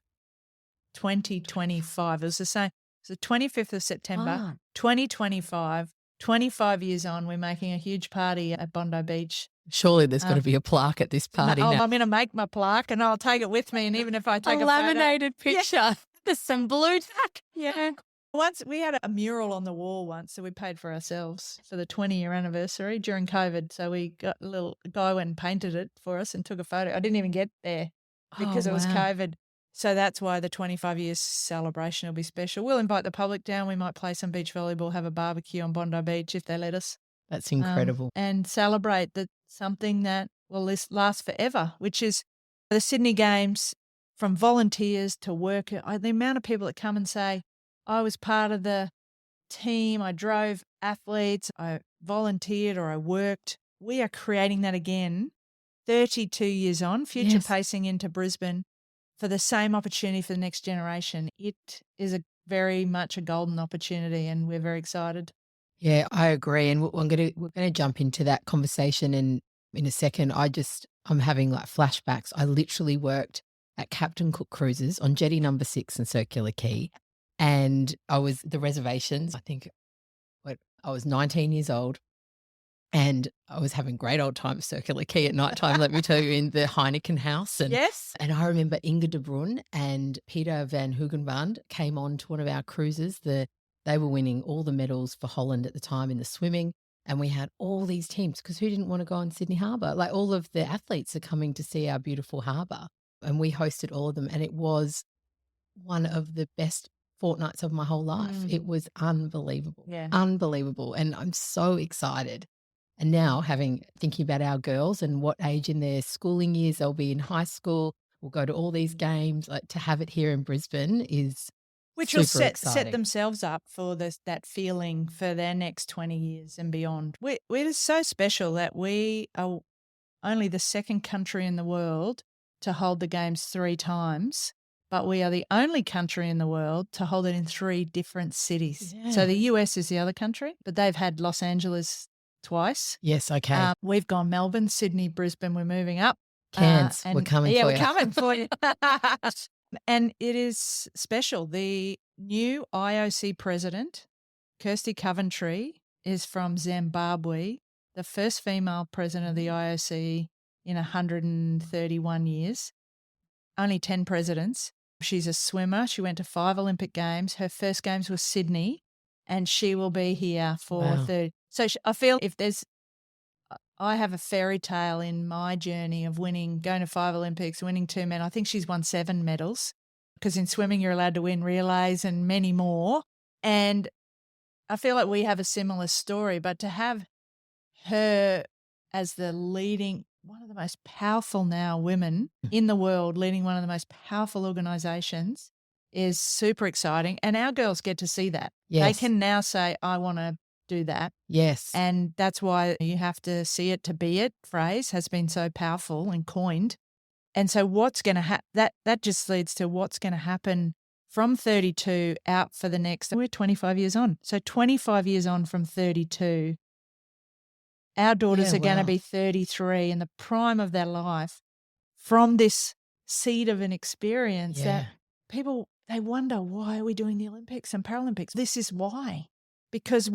It was the same. It's the 25th of September, 2025. 25 years on, we're making a huge party at Bondi Beach. Surely there's got to be a plaque at this party now. I'm going to make my plaque and I'll take it with me. And even if I take a laminated picture, yeah. There's some blue tack. Yeah. Once we had a mural on the wall once, so we paid for ourselves for the 20-year anniversary during COVID. So we got a little guy went and painted it for us and took a photo. I didn't even get there because it was COVID. So that's why the 25 years celebration will be special. We'll invite the public down. We might play some beach volleyball, have a barbecue on Bondi Beach if they let us. That's incredible. And celebrate something that will last forever, which is the Sydney Games, from volunteers to work. The amount of people that come and say, I was part of the team, I drove athletes, I volunteered or I worked. We are creating that again, 32 years on, future pacing into Brisbane for the same opportunity for the next generation. It is very much a golden opportunity and we're very excited. Yeah, I agree. And we're going to jump into that conversation in a second. I'm having like flashbacks. I literally worked at Captain Cook Cruises on jetty number 6 in Circular Quay. And I was the reservations, I think I was 19 years old and I was having great old time at Circular Quay at night time, let me tell you, in the Heineken house. And, and I remember Inge de Bruin and Peter van Hoogenband came on to one of our cruises. They were winning all the medals for Holland at the time in the swimming. And we had all these teams because who didn't want to go on Sydney Harbour? Like, all of the athletes are coming to see our beautiful harbour. And we hosted all of them. And it was one of the best fortnights of my whole life. It was unbelievable. Yeah. Unbelievable. And I'm so excited. And now thinking about our girls and what age in their schooling years they'll be in high school, we'll go to all these games, like to have it here in Brisbane is which will set themselves up for that feeling for their next 20 years and beyond. It is so special that we are only the second country in the world to hold the games 3 times, but we are the only country in the world to hold it in 3 different cities. Yeah. So the US is the other country, but they've had Los Angeles twice. Yes, okay. We've gone Melbourne, Sydney, Brisbane. We're moving up. Cairns, we're coming for you. Yeah, we're coming for you. And it is special. The new IOC president, Kirsty Coventry, is from Zimbabwe, the first female president of the IOC in 131 years, only 10 presidents. She's a swimmer. She went to 5 Olympic Games. Her first Games was Sydney, and she will be here for 30. So I feel I have a fairy tale in my journey of going to 5 Olympics, winning 2 medals. I think she's won 7 medals because in swimming you're allowed to win relays and many more. And I feel like we have a similar story, but to have her as the one of the most powerful now women in the world, leading one of the most powerful organisations is super exciting. And our girls get to see that. Yes. They can now say, I want to do that. Yes. And that's why you have to see it to be it phrase has been so powerful and coined. And so what's going to happen, that just leads to what's going to happen from 32 out for the next, we're 25 years on. So 25 years on from 32, our daughters are going to be 33 in the prime of their life from this seed of an experience that people, they wonder, why are we doing the Olympics and Paralympics? This is why. Because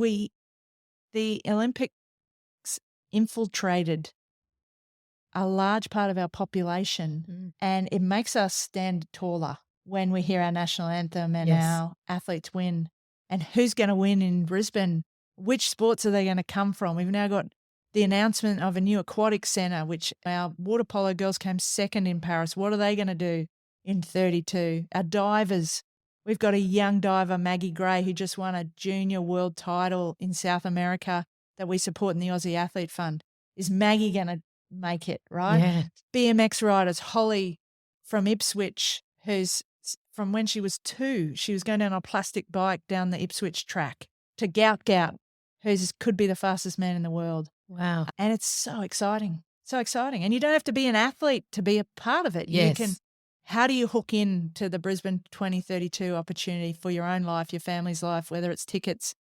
the Olympics infiltrated a large part of our population and it makes us stand taller. when we hear our national anthem and Yes. our athletes win. And who's going to win in Brisbane? Which sports are they going to come from? We've now got the announcement of a new aquatic centre, which our water polo girls came second in Paris. What are they going to do in 32? Our divers, we've got a young diver, Maggie Gray, who just won a junior world title in South America that we support in the Aussie Athlete Fund. Is Maggie going to make it, right? Yeah. BMX riders, Holly from Ipswich, who's from when she was 2, she was going down on a plastic bike down the Ipswich track, to Gout, who's could be the fastest man in the world. Wow. And it's so exciting, so exciting. And you don't have to be an athlete to be a part of it. Yes. You can. How do you hook in to the Brisbane 2032 opportunity for your own life, your family's life, whether it's tickets?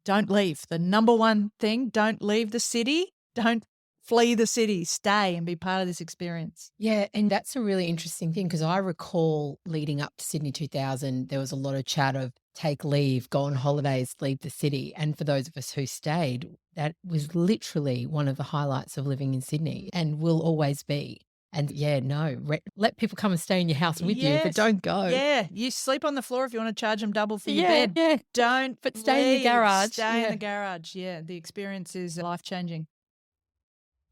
Don't leave. The number one thing, don't leave the city. Don't flee the city. Stay and be part of this experience. Yeah, and that's a really interesting thing because I recall leading up to Sydney 2000, there was a lot of chat of take leave, go on holidays, leave the city. And for those of us who stayed, that was literally one of the highlights of living in Sydney and will always be. And yeah, no, let people come and stay in your house with you, but don't go. Yeah, you sleep on the floor if you want to charge them double for your Yeah, bed. yeah. Don't But stay in the garage. Stay Yeah. in the garage. Yeah, the experience is life-changing.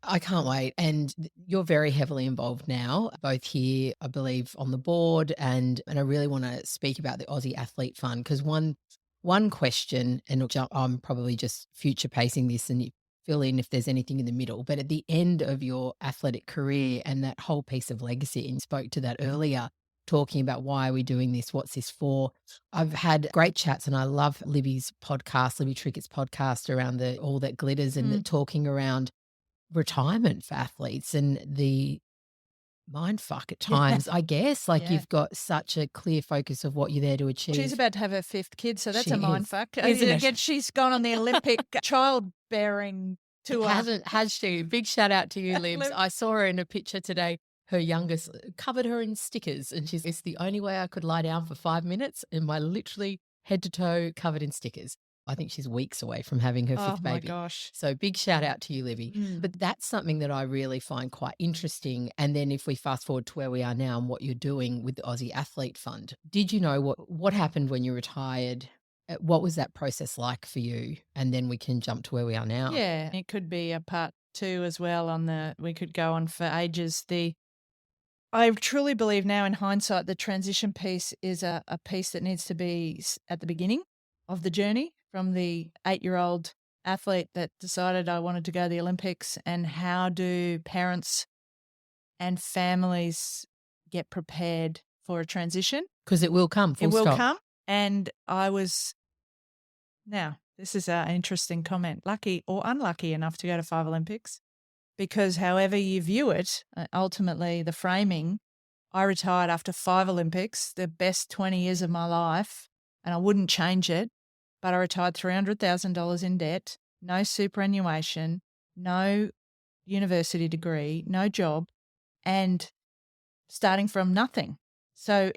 I can't wait. And you're very heavily involved now, both here, I believe, on the board, and I really want to speak about the Aussie Athlete Fund because one question, and look, I'm probably just future pacing this and you fill in if there's anything in the middle, but at the end of your athletic career and that whole piece of legacy, and you spoke to that earlier, talking about why are we doing this, what's this for? I've had great chats and I love Libby's podcast, Libby Trickett's podcast around the All That Glitters and talking around retirement for athletes and the mind fuck at times, I guess. Like you've got such a clear focus of what you're there to achieve. She's about to have her 5th kid, so that's She a mind is. fuck. Isn't it? Again, she's gone on the Olympic childbearing tour. Has she? Big shout out to you, Libs. I saw her in a picture today. Her youngest covered her in stickers and it's the only way I could lie down for 5 minutes and my literally head to toe covered in stickers. I think she's weeks away from having her 5th baby. Oh, my gosh. So big shout out to you, Libby. But that's something that I really find quite interesting. And then if we fast forward to where we are now and what you're doing with the Aussie Athlete Fund, did you know what happened when you retired? What was that process like for you? And then we can jump to where we are now. Yeah, it could be a part 2 as well we could go on for ages. I truly believe now in hindsight, the transition piece is a piece that needs to be at the beginning of the journey, from the 8-year-old athlete that decided I wanted to go to the Olympics, and how do parents and families get prepared for a transition? Because it will come, full It will stop. come. And now this is an interesting comment, lucky or unlucky enough to go to 5 Olympics, because however you view it, ultimately the framing, I retired after 5 Olympics, the best 20 years of my life, and I wouldn't change it. But I retired $300,000 in debt, no superannuation, no university degree, no job, and starting from nothing. So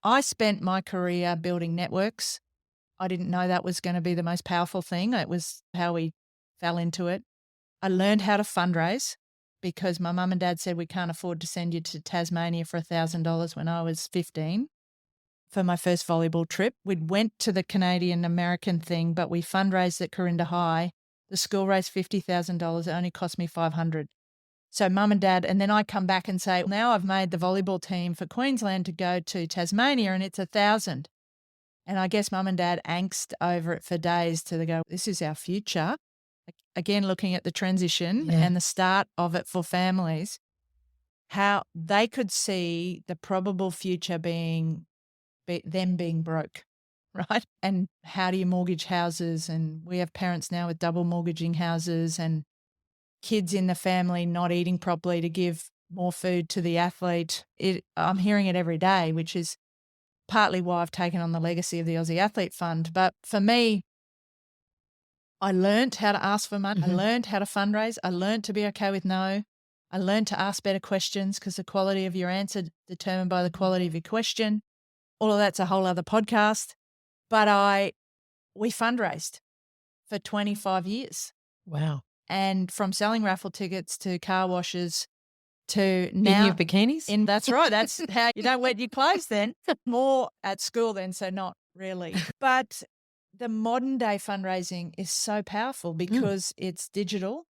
I spent my career building networks. I didn't know that was going to be the most powerful thing. It was how we fell into it. I learned how to fundraise because my mum and dad said we can't afford to send you to Tasmania for $1,000 when I was 15. For my first volleyball trip. We went to the Canadian American thing, but we fundraised at Corinda High. The school raised $50,000. It only cost me $500. So mum and dad, and then I come back and say, now I've made the volleyball team for Queensland to go to Tasmania and it's $1,000. And I guess mum and dad angst over it for days till they go, this is our future. Again, looking at the transition and the start of it for families, how they could see the probable future being them being broke, right? And how do you mortgage houses? And we have parents now with double mortgaging houses and kids in the family not eating properly to give more food to the athlete. I'm hearing it every day, which is partly why I've taken on the legacy of the Aussie Athlete Fund. But for me, I learned how to ask for money. I learned how to fundraise. I learned to be okay with no. I learned to ask better questions because the quality of your answer determined by the quality of your question. All of that's a whole other podcast. But we fundraised for 25 years. Wow. And from selling raffle tickets to car washes to In now your bikinis? that's right. That's how you don't wet your clothes then. More at school then, so not really. But the modern day fundraising is so powerful because it's digital.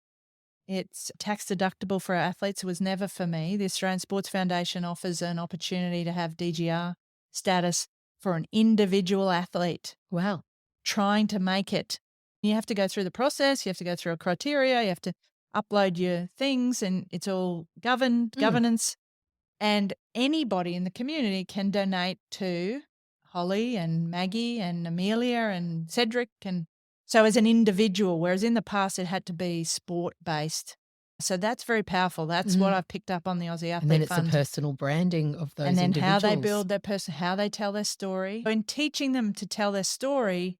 It's tax deductible for our athletes. It was never for me. The Australian Sports Foundation offers an opportunity to have DGR status for an individual athlete. Wow. Trying to make it. You have to go through the process. You have to go through a criteria. You have to upload your things, and it's all governance. And anybody in the community can donate to Holly and Maggie and Amelia and Cedric. And so as an individual, whereas in the past it had to be sport-based. So that's very powerful. That's what I've picked up on the Aussie Athlete And then it's Fund. the personal branding of those and then individuals. how they build their person, how they tell their story. In teaching them to tell their story,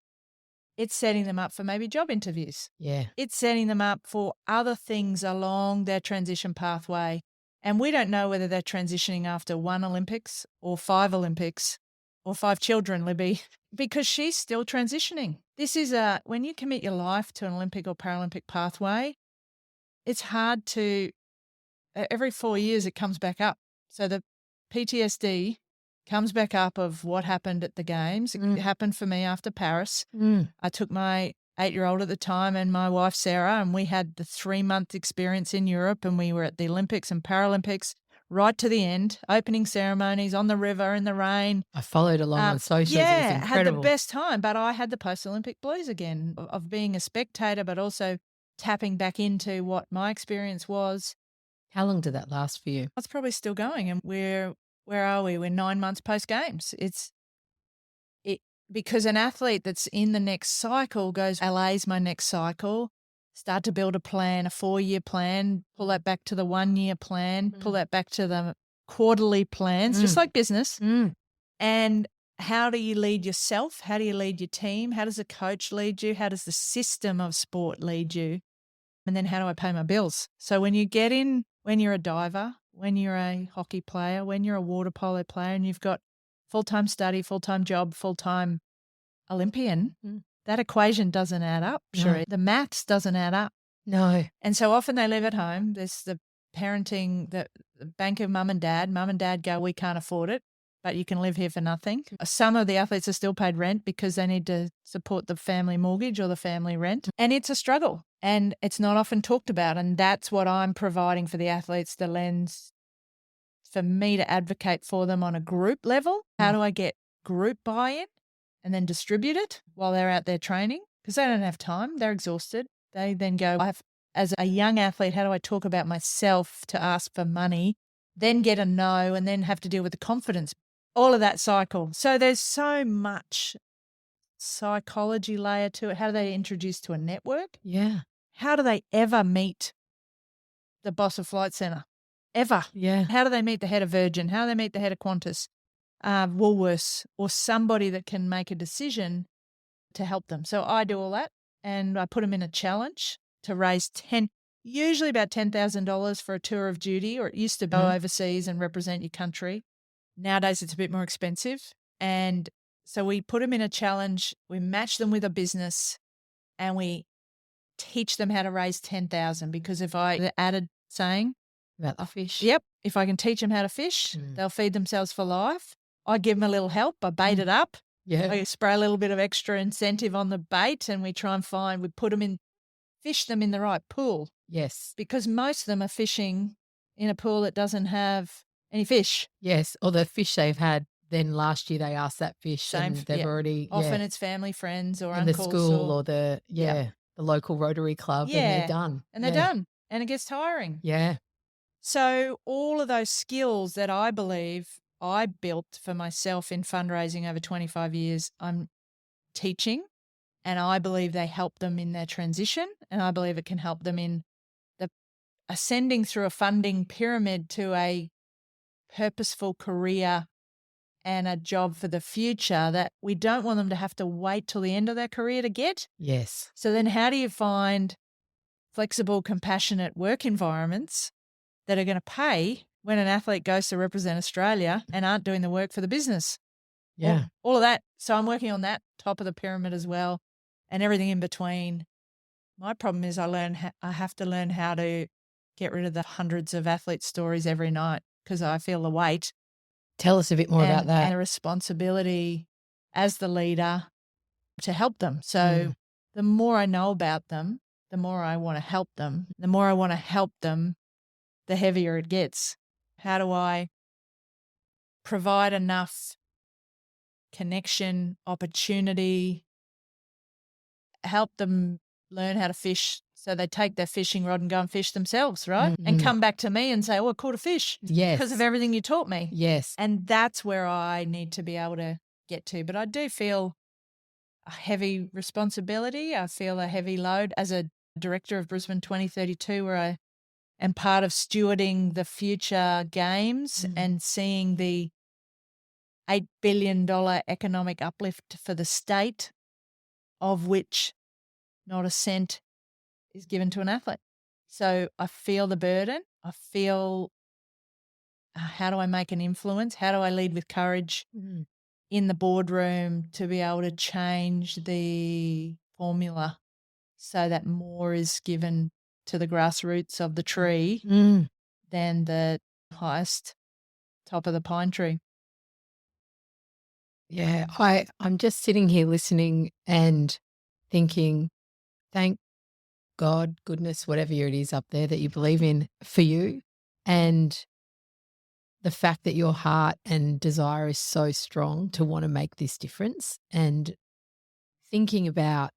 it's setting them up for maybe job interviews. Yeah. It's setting them up for other things along their transition pathway. And we don't know whether they're transitioning after 1 Olympics or 5 Olympics or 5 children, Libby, because she's still transitioning. This is when you commit your life to an Olympic or Paralympic pathway, it's hard to, every 4 years it comes back up. So the PTSD comes back up of what happened at the games. It happened for me after Paris. I took my 8-year-old at the time and my wife Sarah, and we had the 3-month experience in Europe, and we were at the Olympics and Paralympics right to the end, opening ceremonies on the river in the rain. I followed along on socials. Yeah, It was incredible. had the best time, but I had the post-Olympic blues again of being a spectator, but also tapping back into what my experience was. How long did that last for you? It's probably still going, and where are we? We're 9 months post-games. Because an athlete that's in the next cycle goes, LA's my next cycle, start to build a plan, a 4-year plan, pull that back to the 1-year plan, pull that back to the quarterly plans, just like business. And how do you lead yourself? How do you lead your team? How does a coach lead you? How does the system of sport lead you? And then how do I pay my bills? So when you get in, when you're a diver, when you're a hockey player, when you're a water polo player, and you've got full-time study, full-time job, full-time Olympian, that equation doesn't add up, Cherie. No. The maths doesn't add up. No. And so often they live at home. There's the parenting, the bank of mum and dad. Mum and dad go, we can't afford it, but you can live here for nothing. Some of the athletes are still paid rent because they need to support the family mortgage or the family rent. And it's a struggle, and it's not often talked about. And that's what I'm providing for the athletes, the lens for me to advocate for them on a group level. How do I get group buy-in and then distribute it while they're out there training? Because they don't have time. They're exhausted. They then go, as a young athlete, how do I talk about myself to ask for money, then get a no, and then have to deal with the confidence, all of that cycle. So there's so much psychology layer to it. How do they introduce to a network? Yeah. How do they ever meet the boss of Flight Centre? Ever. Yeah. How do they meet the head of Virgin? How do they meet the head of Qantas, Woolworths, or somebody that can make a decision to help them? So I do all that, and I put them in a challenge to raise usually about $10,000 for a tour of duty, or it used to go overseas and represent your country. Nowadays it's a bit more expensive. And so we put them in a challenge, we match them with a business, and we teach them how to raise 10,000, because if I added saying, About the fish. yep, if I can teach them how to fish, they'll feed themselves for life. I give them a little help. I bait it up. Yeah. I spray a little bit of extra incentive on the bait, and we try and fish them in the right pool, Yes. because most of them are fishing in a pool that doesn't have any fish. Yes. Or the fish they've had, then last year they asked that fish Same, and they've already, Often it's family, friends, or in the uncles. school or the local Rotary Club, and Yeah. they're done. And they're done. And it gets tiring. Yeah. So all of those skills that I believe I built for myself in fundraising over 25 years, I'm teaching, and I believe they help them in their transition, and I believe it can help them in the ascending through a funding pyramid to a purposeful career and a job for the future that we don't want them to have to wait till the end of their career to get. Yes. So then how do you find flexible, compassionate work environments that are going to pay when an athlete goes to represent Australia and aren't doing the work for the business? Yeah. All of that. So I'm working on that top of the pyramid as well, and everything in between. My problem is I have to learn how to get rid of the hundreds of athlete stories every night because I feel the weight. Tell us a bit more about that. And the responsibility as the leader to help them. So the more I know about them, the more I want to help them. The more I want to help them, the heavier it gets. How do I provide enough connection, opportunity, help them learn how to fish so they take their fishing rod and go and fish themselves, right? And come back to me and say, oh, I caught a fish because of everything you taught me. Yes. And that's where I need to be able to get to. But I do feel a heavy responsibility. I feel a heavy load as a director of Brisbane 2032, where I am part of stewarding the future games and seeing the $8 billion economic uplift for the state, of which not a cent is given to an athlete. So I feel the burden. I feel how do I make an influence? How do I lead with courage in the boardroom to be able to change the formula so that more is given to the grassroots of the tree than the highest top of the pine tree? Yeah, I'm just sitting here listening and thinking, thank God, goodness, whatever it is up there that you believe in for you. And the fact that your heart and desire is so strong to want to make this difference, and thinking about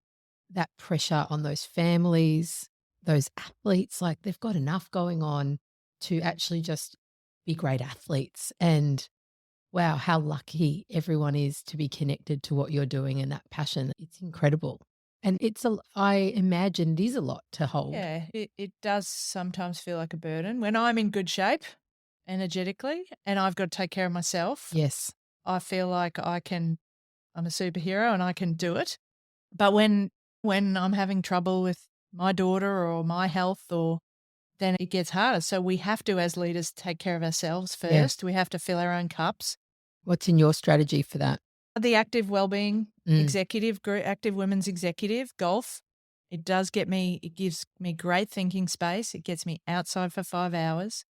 that pressure on those families, those athletes, like they've got enough going on to actually just be great athletes. And wow, how lucky everyone is to be connected to what you're doing and that passion. It's incredible. And I imagine it is a lot to hold. Yeah, it does sometimes feel like a burden. When I'm in good shape energetically and I've got to take care of myself, Yes. I feel like I'm a superhero and I can do it. But when I'm having trouble with my daughter or my health, then it gets harder. So we have to, as leaders, take care of ourselves first. We have to fill our own cups. What's in your strategy for that? The active wellbeing executive, active women's executive, golf. It gives me great thinking space. It gets me outside for 5 hours.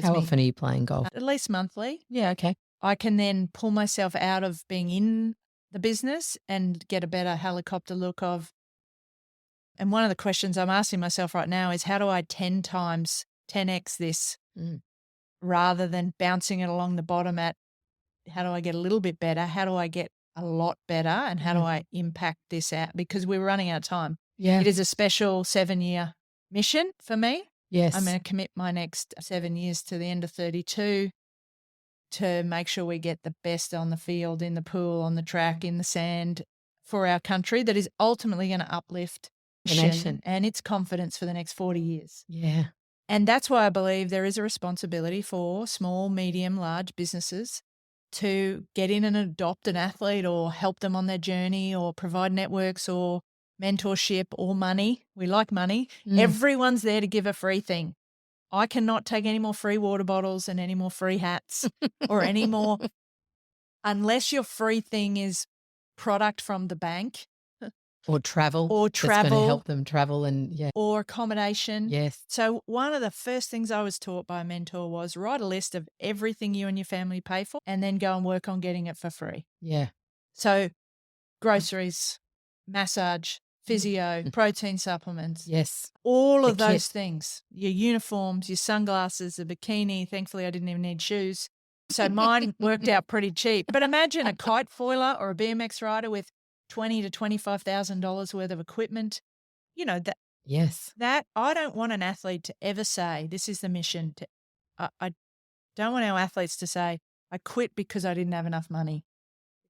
How often are you playing golf? At least monthly. Yeah, okay. I can then pull myself out of being in the business and get a better helicopter look of. And one of the questions I'm asking myself right now is, how do I 10x this rather than bouncing it along the bottom at how do I get a little bit better? How do I get a lot better? And how do I impact this out? Because we're running out of time. Yeah. It is a special 7-year mission for me. Yes. I'm going to commit my next 7 years to the end of 32 to make sure we get the best on the field, in the pool, on the track, in the sand for our country that is ultimately going to uplift the nation and its confidence for the next 40 years. Yeah. And that's why I believe there is a responsibility for small, medium, large businesses to get in and adopt an athlete or help them on their journey or provide networks or mentorship or money. We like money. Everyone's there to give a free thing. I cannot take any more free water bottles and any more free hats or any more unless your free thing is product from the bank. Or travel. That's going to help them travel or accommodation. Yes. So one of the first things I was taught by a mentor was write a list of everything you and your family pay for and then go and work on getting it for free. Yeah. So groceries, massage, physio, protein supplements. Yes. All of those things, your uniforms, your sunglasses, a bikini. Thankfully, I didn't even need shoes. So mine worked out pretty cheap. But imagine a kite foiler or a BMX rider with $20,000 to $25,000 worth of equipment. You know, that I don't want an athlete to ever say, this is the mission. I don't want our athletes to say, I quit because I didn't have enough money.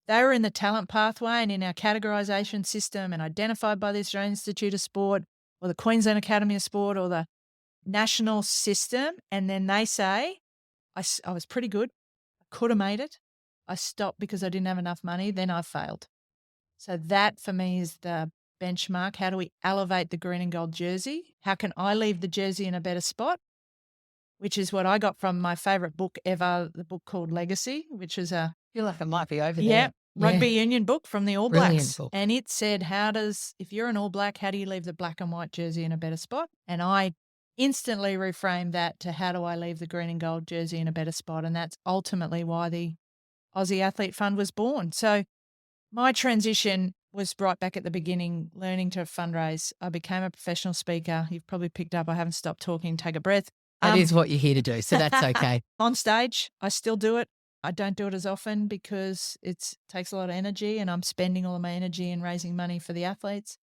They were in the talent pathway and in our categorisation system and identified by the Australian Institute of Sport or the Queensland Academy of Sport or the national system. And then they say, I was pretty good. I could have made it. I stopped because I didn't have enough money. Then I failed. So that for me is the benchmark. How do we elevate the green and gold jersey? How can I leave the jersey in a better spot? Which is what I got from my favourite book ever, the book called Legacy, which is I feel like I might be over there. Rugby union book from the All Brilliant Blacks. Book. And it said, if you're an All Black, how do you leave the black and white jersey in a better spot? And I instantly reframed that to how do I leave the green and gold jersey in a better spot? And that's ultimately why the Aussie Athlete Fund was born. So my transition was right back at the beginning, learning to fundraise. I became a professional speaker. You've probably picked up I haven't stopped talking. Take a breath. That is what you're here to do, so that's okay. On stage, I still do it. I don't do it as often because it takes a lot of energy and I'm spending all of my energy in raising money for the athletes.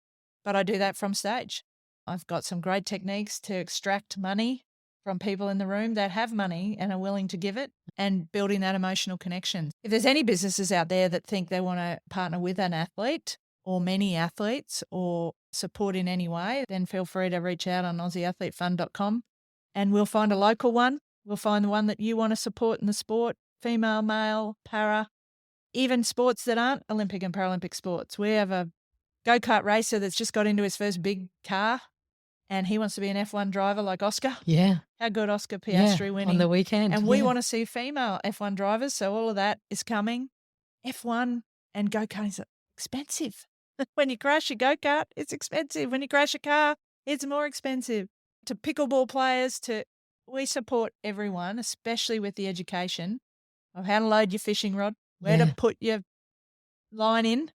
But I do that from stage. I've got some great techniques to extract money from people in the room that have money and are willing to give it and building that emotional connection. If there's any businesses out there that think they want to partner with an athlete or many athletes or support in any way, then feel free to reach out on AussieAthleteFund.com and we'll find a local one. We'll find the one that you want to support in the sport, female, male, para, even sports that aren't Olympic and Paralympic sports. We have a go-kart racer that's just got into his first big car and he wants to be an F1 driver like Oscar. Yeah. How good Oscar Piastri winning. On the weekend. And we want to see female F1 drivers, so all of that is coming. F1 and go-karting is expensive. When you crash your go-kart, it's expensive. When you crash a car, it's more expensive. To pickleball players, we support everyone, especially with the education of how to load your fishing rod, where to put your line in,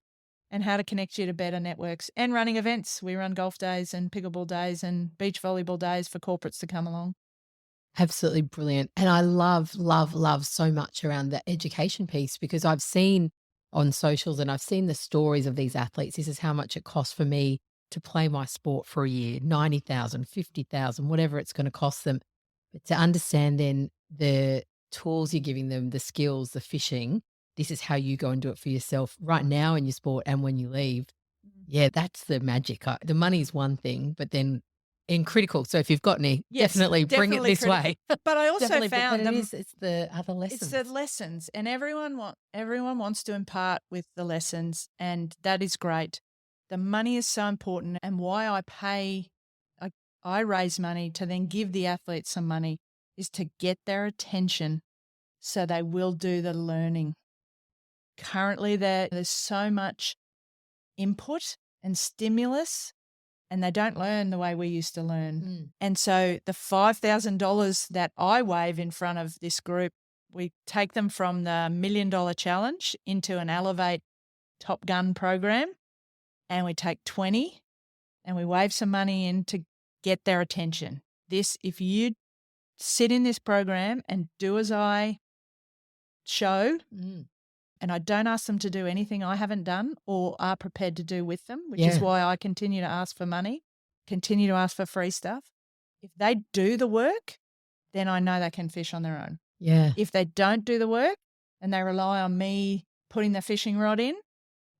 and how to connect you to better networks and running events. We run golf days and pickleball days and beach volleyball days for corporates to come along. Absolutely brilliant. And I love so much around the education piece because I've seen on socials and I've seen the stories of these athletes. This is how much it costs for me to play my sport for a year, 90,000, 50,000, whatever it's going to cost them. But to understand then the tools you're giving them, the skills, the fishing, this is how you go and do it for yourself right now in your sport and when you leave. Yeah, that's the magic. The money's one thing, but then in critical. So if you've got any, definitely bring it this critical. way. But I also Definitely, found but it's the other lessons. It's the lessons, and everyone wants to impart with the lessons, and that is great. The money is so important, and why I raise money to then give the athletes some money is to get their attention so they will do the learning. Currently, there's so much input and stimulus, and they don't learn the way we used to learn. And so the $5,000 that I wave in front of this group, we take them from the $1 Million Challenge into an Elevate Top Gun program, and we take 20 and we wave some money in to get their attention. If you sit in this program and do as I show, and I don't ask them to do anything I haven't done or are prepared to do with them, which is why I continue to ask for money, continue to ask for free stuff. If they do the work, then I know they can fish on their own. Yeah. If they don't do the work and they rely on me putting the fishing rod in,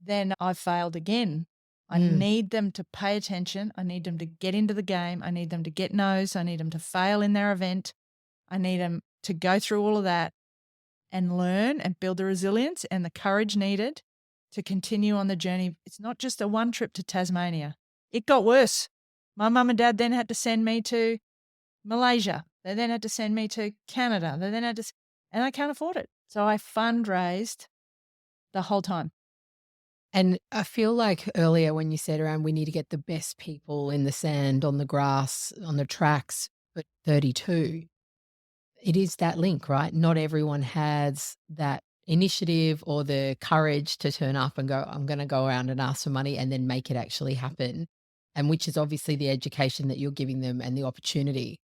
then I've failed again. I need them to pay attention. I need them to get into the game. I need them to get no's. I need them to fail in their event. I need them to go through all of that and learn and build the resilience and the courage needed to continue on the journey. It's not just a one trip to Tasmania. It got worse. My mum and dad then had to send me to Malaysia. They then had to send me to Canada. They then had to, and I can't afford it. So I fundraised the whole time. And I feel like earlier when you said around we need to get the best people in the sand, on the grass, on the tracks, but 32, it is that link, right? Not everyone has that initiative or the courage to turn up and go, I'm going to go around and ask for money and then make it actually happen. And which is obviously the education that you're giving them and the opportunity.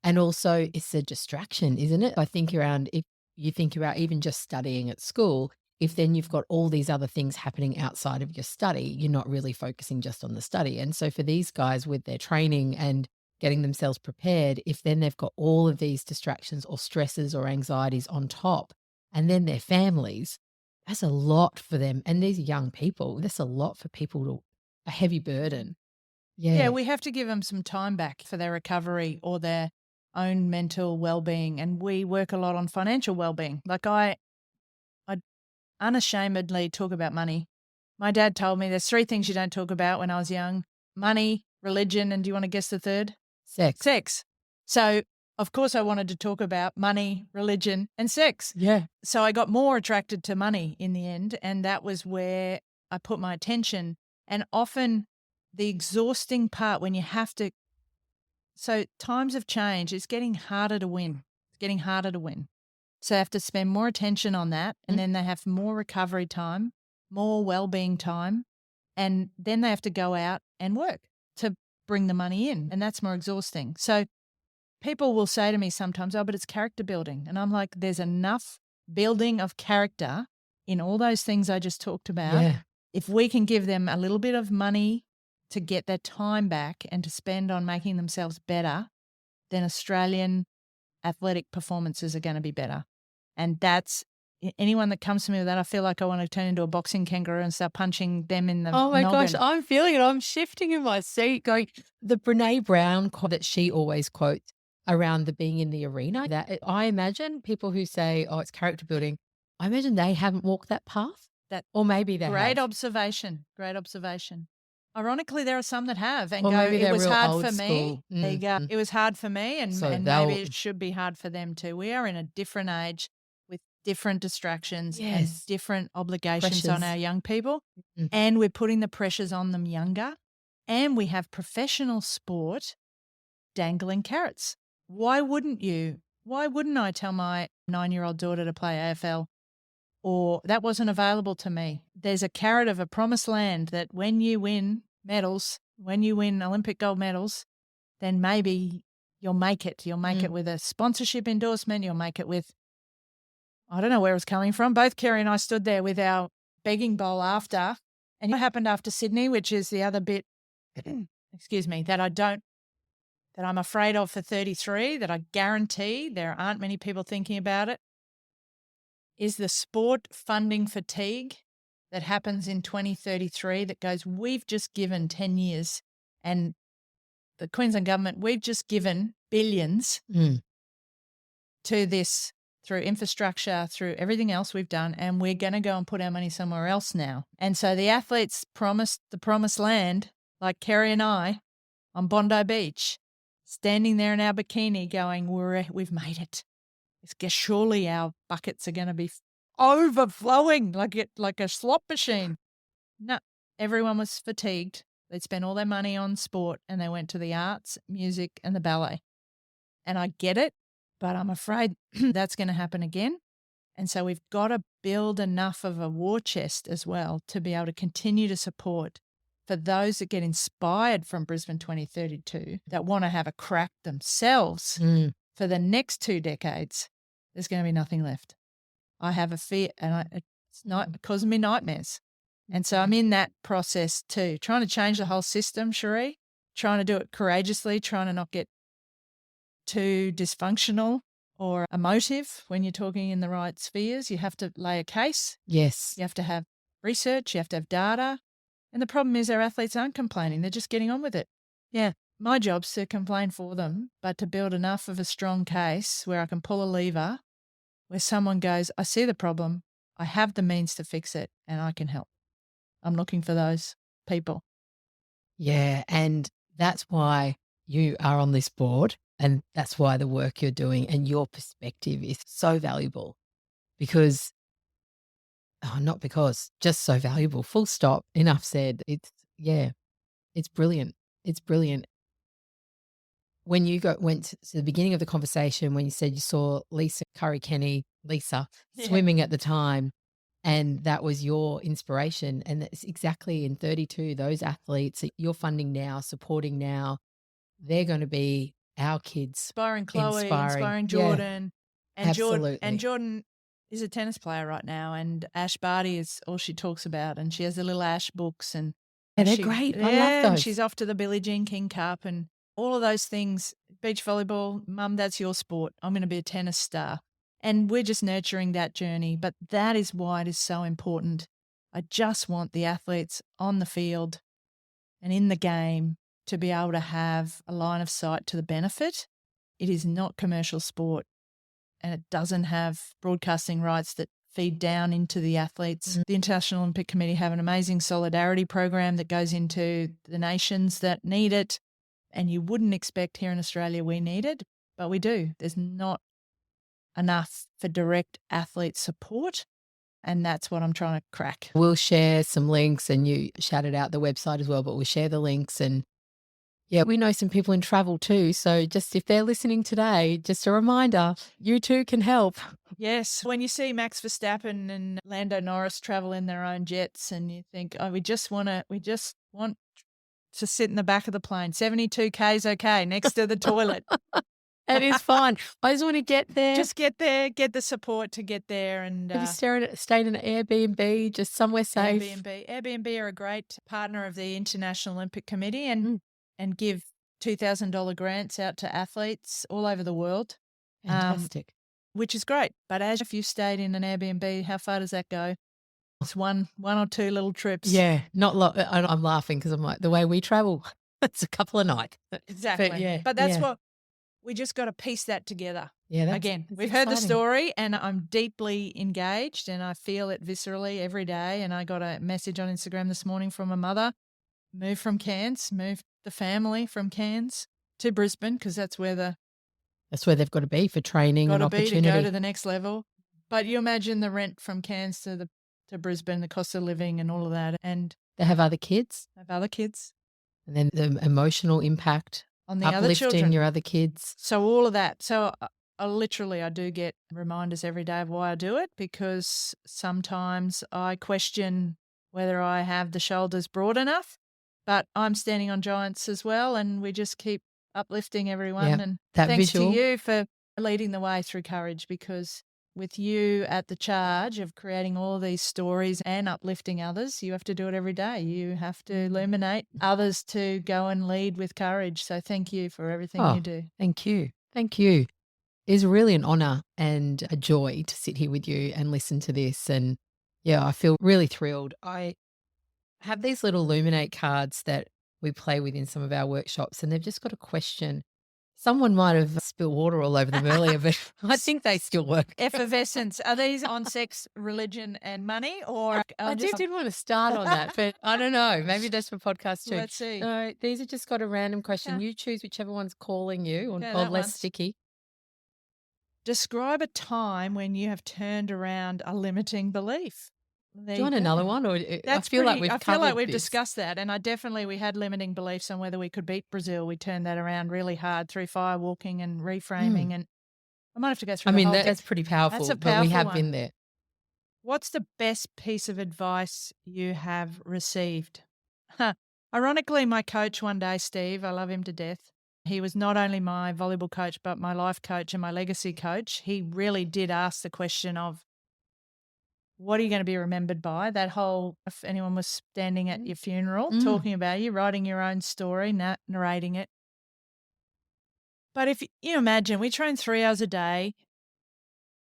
And also it's a distraction, isn't it? I think around, if you think about even just studying at school, if then you've got all these other things happening outside of your study, you're not really focusing just on the study. And so for these guys with their training and getting themselves prepared, if then they've got all of these distractions or stresses or anxieties on top, and then their families, that's a lot for them. And these young people, that's a lot for people, a heavy burden. Yeah, we have to give them some time back for their recovery or their own mental well-being. And we work a lot on financial well-being. Like I unashamedly talk about money. My dad told me there's 3 things you don't talk about when I was young: money, religion, and do you want to guess the third? Sex. So, of course, I wanted to talk about money, religion, and sex. Yeah. So I got more attracted to money in the end, and that was where I put my attention. And often the exhausting part when you have to So times have changed. It's getting harder to win. It's getting harder to win. So they have to spend more attention on that, and then they have more recovery time, more well-being time, and then they have to go out and work to bring the money in, and that's more exhausting. So people will say to me sometimes, oh, but it's character building. And I'm like, there's enough building of character in all those things I just talked about. Yeah. If we can give them a little bit of money to get their time back and to spend on making themselves better, then Australian athletic performances are going to be better. And that's anyone that comes to me with that, I feel like I want to turn into a boxing kangaroo and start punching them in the Oh my gosh, noggin. I'm feeling it. I'm shifting in my seat going, the Brene Brown quote that she always quotes around the being in the arena, that I imagine people who say, oh, it's character building, I imagine they haven't walked that path. That Or maybe they Great have. observation. Great observation. Ironically, there are some that have and Or go, maybe it they're was real hard old for me. school. They go, Mm. it was hard for me, and So maybe they'll- it should be hard for them too. We are in a different age with different distractions and Yes. different obligations on Pressures. our young people. Mhm. And we're putting the pressures on them younger. And we have professional sport dangling carrots. Why wouldn't you? Why wouldn't I tell my 9-year-old daughter to play AFL? Or that wasn't available to me. There's a carrot of a promised land that when you win medals, when you win Olympic gold medals, then maybe you'll make it. You'll make it with a sponsorship endorsement. You'll make it with, I don't know where it was coming from. Both Cherie and I stood there with our begging bowl after. And what happened after Sydney, which is the other bit, excuse me, that I'm afraid of for 33, that I guarantee there aren't many people thinking about it, is the sport funding fatigue that happens in 2033 that goes, we've just given 10 years and the Queensland government, we've just given billions to this through infrastructure, through everything else we've done, and we're going to go and put our money somewhere else now. And so the athletes promised the promised land, like Cherie and I on Bondi Beach, standing there in our bikini going, we've made it. Surely our buckets are going to be overflowing like a slot machine. No, everyone was fatigued. They'd spent all their money on sport and they went to the arts, music, and the ballet. And I get it, but I'm afraid that's going to happen again. And so we've got to build enough of a war chest as well to be able to continue to support for those that get inspired from Brisbane 2032, that want to have a crack themselves for the next 2 decades. There's going to be nothing left. I have a fear, and it's causing me nightmares. And so I'm in that process too, trying to change the whole system, Cherie, trying to do it courageously, trying to not get too dysfunctional or emotive when you're talking in the right spheres. You have to lay a case. Yes. You have to have research. You have to have data. And the problem is our athletes aren't complaining. They're just getting on with it. Yeah. My job's to complain for them, but to build enough of a strong case where I can pull a lever, where someone goes, I see the problem, I have the means to fix it, and I can help. I'm looking for those people. Yeah. And that's why you are on this board, and that's why the work you're doing and your perspective is so valuable, because, just so valuable, full stop, enough said. It's brilliant. It's brilliant. When you went to the beginning of the conversation, when you said you saw Lisa Curry-Kenny, swimming at the time, and that was your inspiration. And it's exactly in 32, those athletes that you're funding now, supporting now, they're going to be our kids. Inspiring Chloe, inspiring Jordan. Yeah, absolutely. And Jordan is a tennis player right now, and Ash Barty is all she talks about, and she has the little Ash books. And they're great. I love and those. she's off to the Billie Jean King Cup and all of those things. Beach volleyball, Mum, that's your sport. I'm going to be a tennis star. And we're just nurturing that journey. But that is why it is so important. I just want the athletes on the field and in the game to be able to have a line of sight to the benefit. It is not commercial sport, and it doesn't have broadcasting rights that feed down into the athletes. The International Olympic Committee have an amazing solidarity program that goes into the nations that need it. And you wouldn't expect here in Australia we need it, but we do. There's not enough for direct athlete support, and that's what I'm trying to crack. We'll share some links, and you shouted out the website as well, but we'll share the links. And Yeah, we know some people in travel too. So just if they're listening today, just a reminder, you too can help. Yes. When you see Max Verstappen and Lando Norris travel in their own jets and you think, oh, we just want to sit in the back of the plane. 72 K's okay, next to the toilet. It is fine. I just want to get there. Just get there, get the support to get there. And Have you stayed in an Airbnb, just somewhere safe? Airbnb are a great partner of the International Olympic Committee and give $2,000 grants out to athletes all over the world. Fantastic. Which is great. But as if you stayed in an Airbnb, how far does that go? It's one or two little trips. Yeah, not I'm laughing because I'm like, the way we travel, it's a couple of nights. Exactly. But that's what we just got to piece that together. Yeah, Again, we've heard the story and I'm deeply engaged and I feel it viscerally every day. And I got a message on Instagram this morning from a mother, moved the family from Cairns to Brisbane because that's where they've got to be for training and opportunity. To go to the next level. But you imagine the rent from Cairns to Brisbane, the cost of living and all of that. And they have other kids. And then the emotional impact on the other children. Uplifting your other kids. So all of that. So I do get reminders every day of why I do it because sometimes I question whether I have the shoulders broad enough, but I'm standing on giants as well and we just keep uplifting everyone. Yep. And that thanks visual. to you for leading the way through courage because with you at the charge of creating all these stories and uplifting others, you have to do it every day. You have to illuminate others to go and lead with courage. So thank you for everything you do. Thank you. Thank you. It's really an honour and a joy to sit here with you and listen to this. And yeah, I feel really thrilled. I have these little Illuminate cards that we play with in some of our workshops and they've just got a question. Someone might have spilled water all over them earlier, but I think they still work. Effervescence. Are these on sex, religion and money? Or I just didn't want to start on that, but I don't know. Maybe that's for podcast too. Let's see. No, these are just got a random question. You choose whichever one's calling you or less sticky. Describe a time when you have turned around a limiting belief. Do you want another one? Or I feel like we've discussed that. And we had limiting beliefs on whether we could beat Brazil. We turned that around really hard through firewalking and reframing. And I might have to go through that's pretty powerful, but we have been there. What's the best piece of advice you have received? Ironically, my coach one day, Steve, I love him to death. He was not only my volleyball coach, but my life coach and my legacy coach. He really did ask the question of, what are you going to be remembered by? That whole, if anyone was standing at your funeral, talking about you, writing your own story, narrating it. But if you imagine, we train 3 hours a day,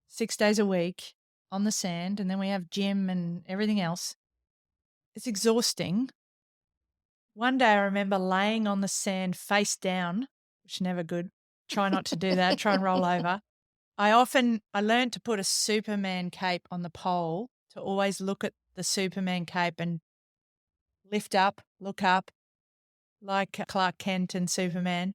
6 days a week on the sand, and then we have gym and everything else. It's exhausting. One day I remember laying on the sand face down, which is never good. Try not to do that. Try and roll over. I learned to put a Superman cape on the pole to always look at the Superman cape and lift up, look up, like Clark Kent and Superman,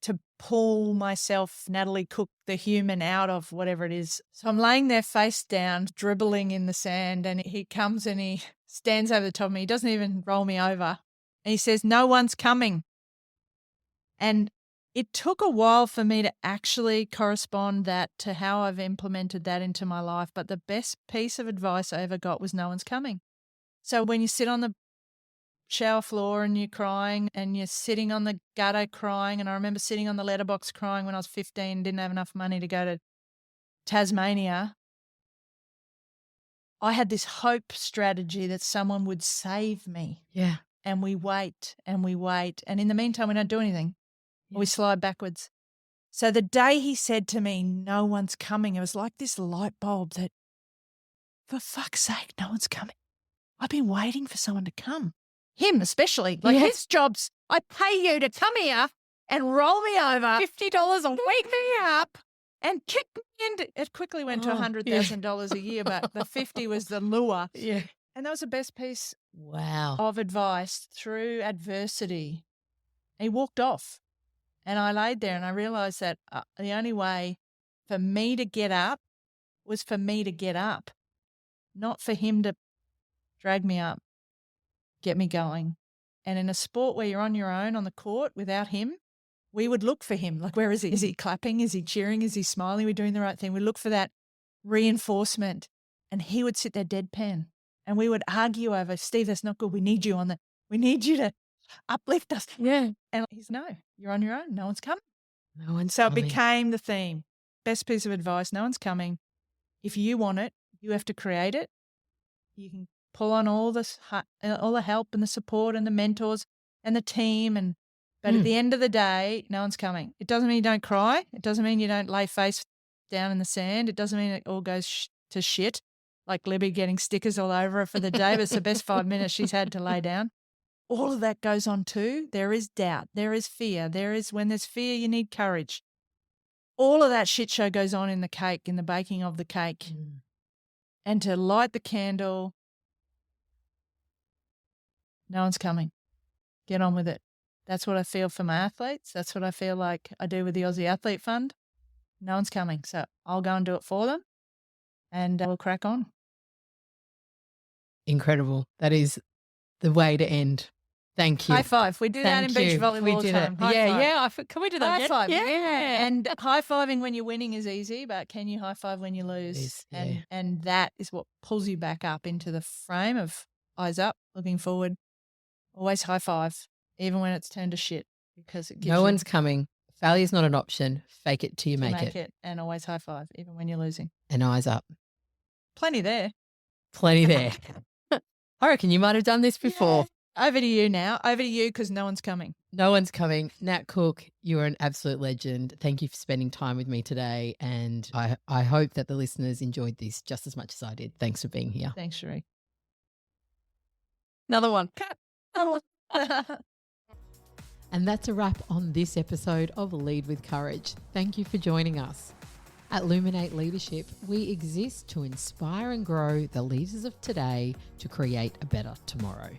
to pull myself, Natalie Cook, the human, out of whatever it is. So I'm laying there face down, dribbling in the sand, and he comes and he stands over the top of me. He doesn't even roll me over. And he says, "No one's coming." And it took a while for me to actually correspond that to how I've implemented that into my life. But the best piece of advice I ever got was no one's coming. So when you sit on the shower floor and you're crying and you're sitting on the gutter crying, and I remember sitting on the letterbox crying when I was 15, didn't have enough money to go to Tasmania. I had this hope strategy that someone would save me. Yeah. And we wait and we wait. And in the meantime, we don't do anything. Yeah. We slide backwards. So the day he said to me, "No one's coming," it was like this light bulb that, for fuck's sake, no one's coming. I've been waiting for someone to come. Him especially. Like his job's, I pay you to come here and roll me over. $50 a week. Wake me up and kick me into it. Quickly went to $100,000 a year, but the 50 was the lure. Yeah. And that was the best piece wow. of advice through adversity. He walked off and I laid there and I realised that the only way for me to get up was for me to get up, not for him to drag me up, get me going. And in a sport where you're on your own on the court without him, we would look for him. Like, where is he? Is he clapping? Is he cheering? Is he smiling? We're doing the right thing. We look for that reinforcement. And he would sit there deadpan. And we would argue over, Steve, that's not good. We need you on that. We need you to uplift us. Yeah. And he's, no, you're on your own. No one's coming. No one's So coming. it became the theme. Best piece of advice, no one's coming. If you want it, you have to create it. You can pull on all the help and the support and the mentors and the team. But at the end of the day, no one's coming. It doesn't mean you don't cry. It doesn't mean you don't lay face down in the sand. It doesn't mean it all goes to shit, like Libby getting stickers all over her for the day, but it's the best 5 minutes she's had to lay down. All of that goes on too. There is doubt. There is fear. When there's fear, you need courage. All of that shit show goes on in the cake, in the baking of the cake. And to light the candle, no one's coming. Get on with it. That's what I feel for my athletes. That's what I feel like I do with the Aussie Athlete Fund. No one's coming. So I'll go and do it for them and we'll crack on. Incredible. That is the way to end. Thank you. High five. We do that in beach volleyball all the time. Yeah. Can we do that high again? five. Yeah. And high-fiving when you're winning is easy, but can you high-five when you lose? And that is what pulls you back up into the frame of eyes up, looking forward. Always high-five, even when it's turned to shit, because it gives no one's coming. Failure's not an option. Fake it till you make it. And always high-five, even when you're losing. And eyes up. Plenty there. I reckon you might have done this before. Yeah. Over to you now. Over to you, because no one's coming. No one's coming. Nat Cook, you are an absolute legend. Thank you for spending time with me today. And I hope that the listeners enjoyed this just as much as I did. Thanks for being here. Thanks, Cherie. Another one. Cut. And that's a wrap on this episode of Lead with Courage. Thank you for joining us. At Illuminate Leadership, we exist to inspire and grow the leaders of today to create a better tomorrow.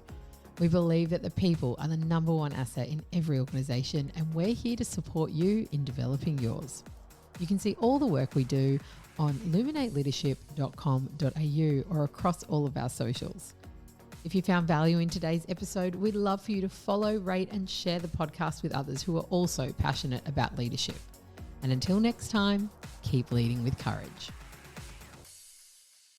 We believe that the people are the number one asset in every organisation, and we're here to support you in developing yours. You can see all the work we do on illuminateleadership.com.au or across all of our socials. If you found value in today's episode, we'd love for you to follow, rate and share the podcast with others who are also passionate about leadership. And until next time, keep leading with courage.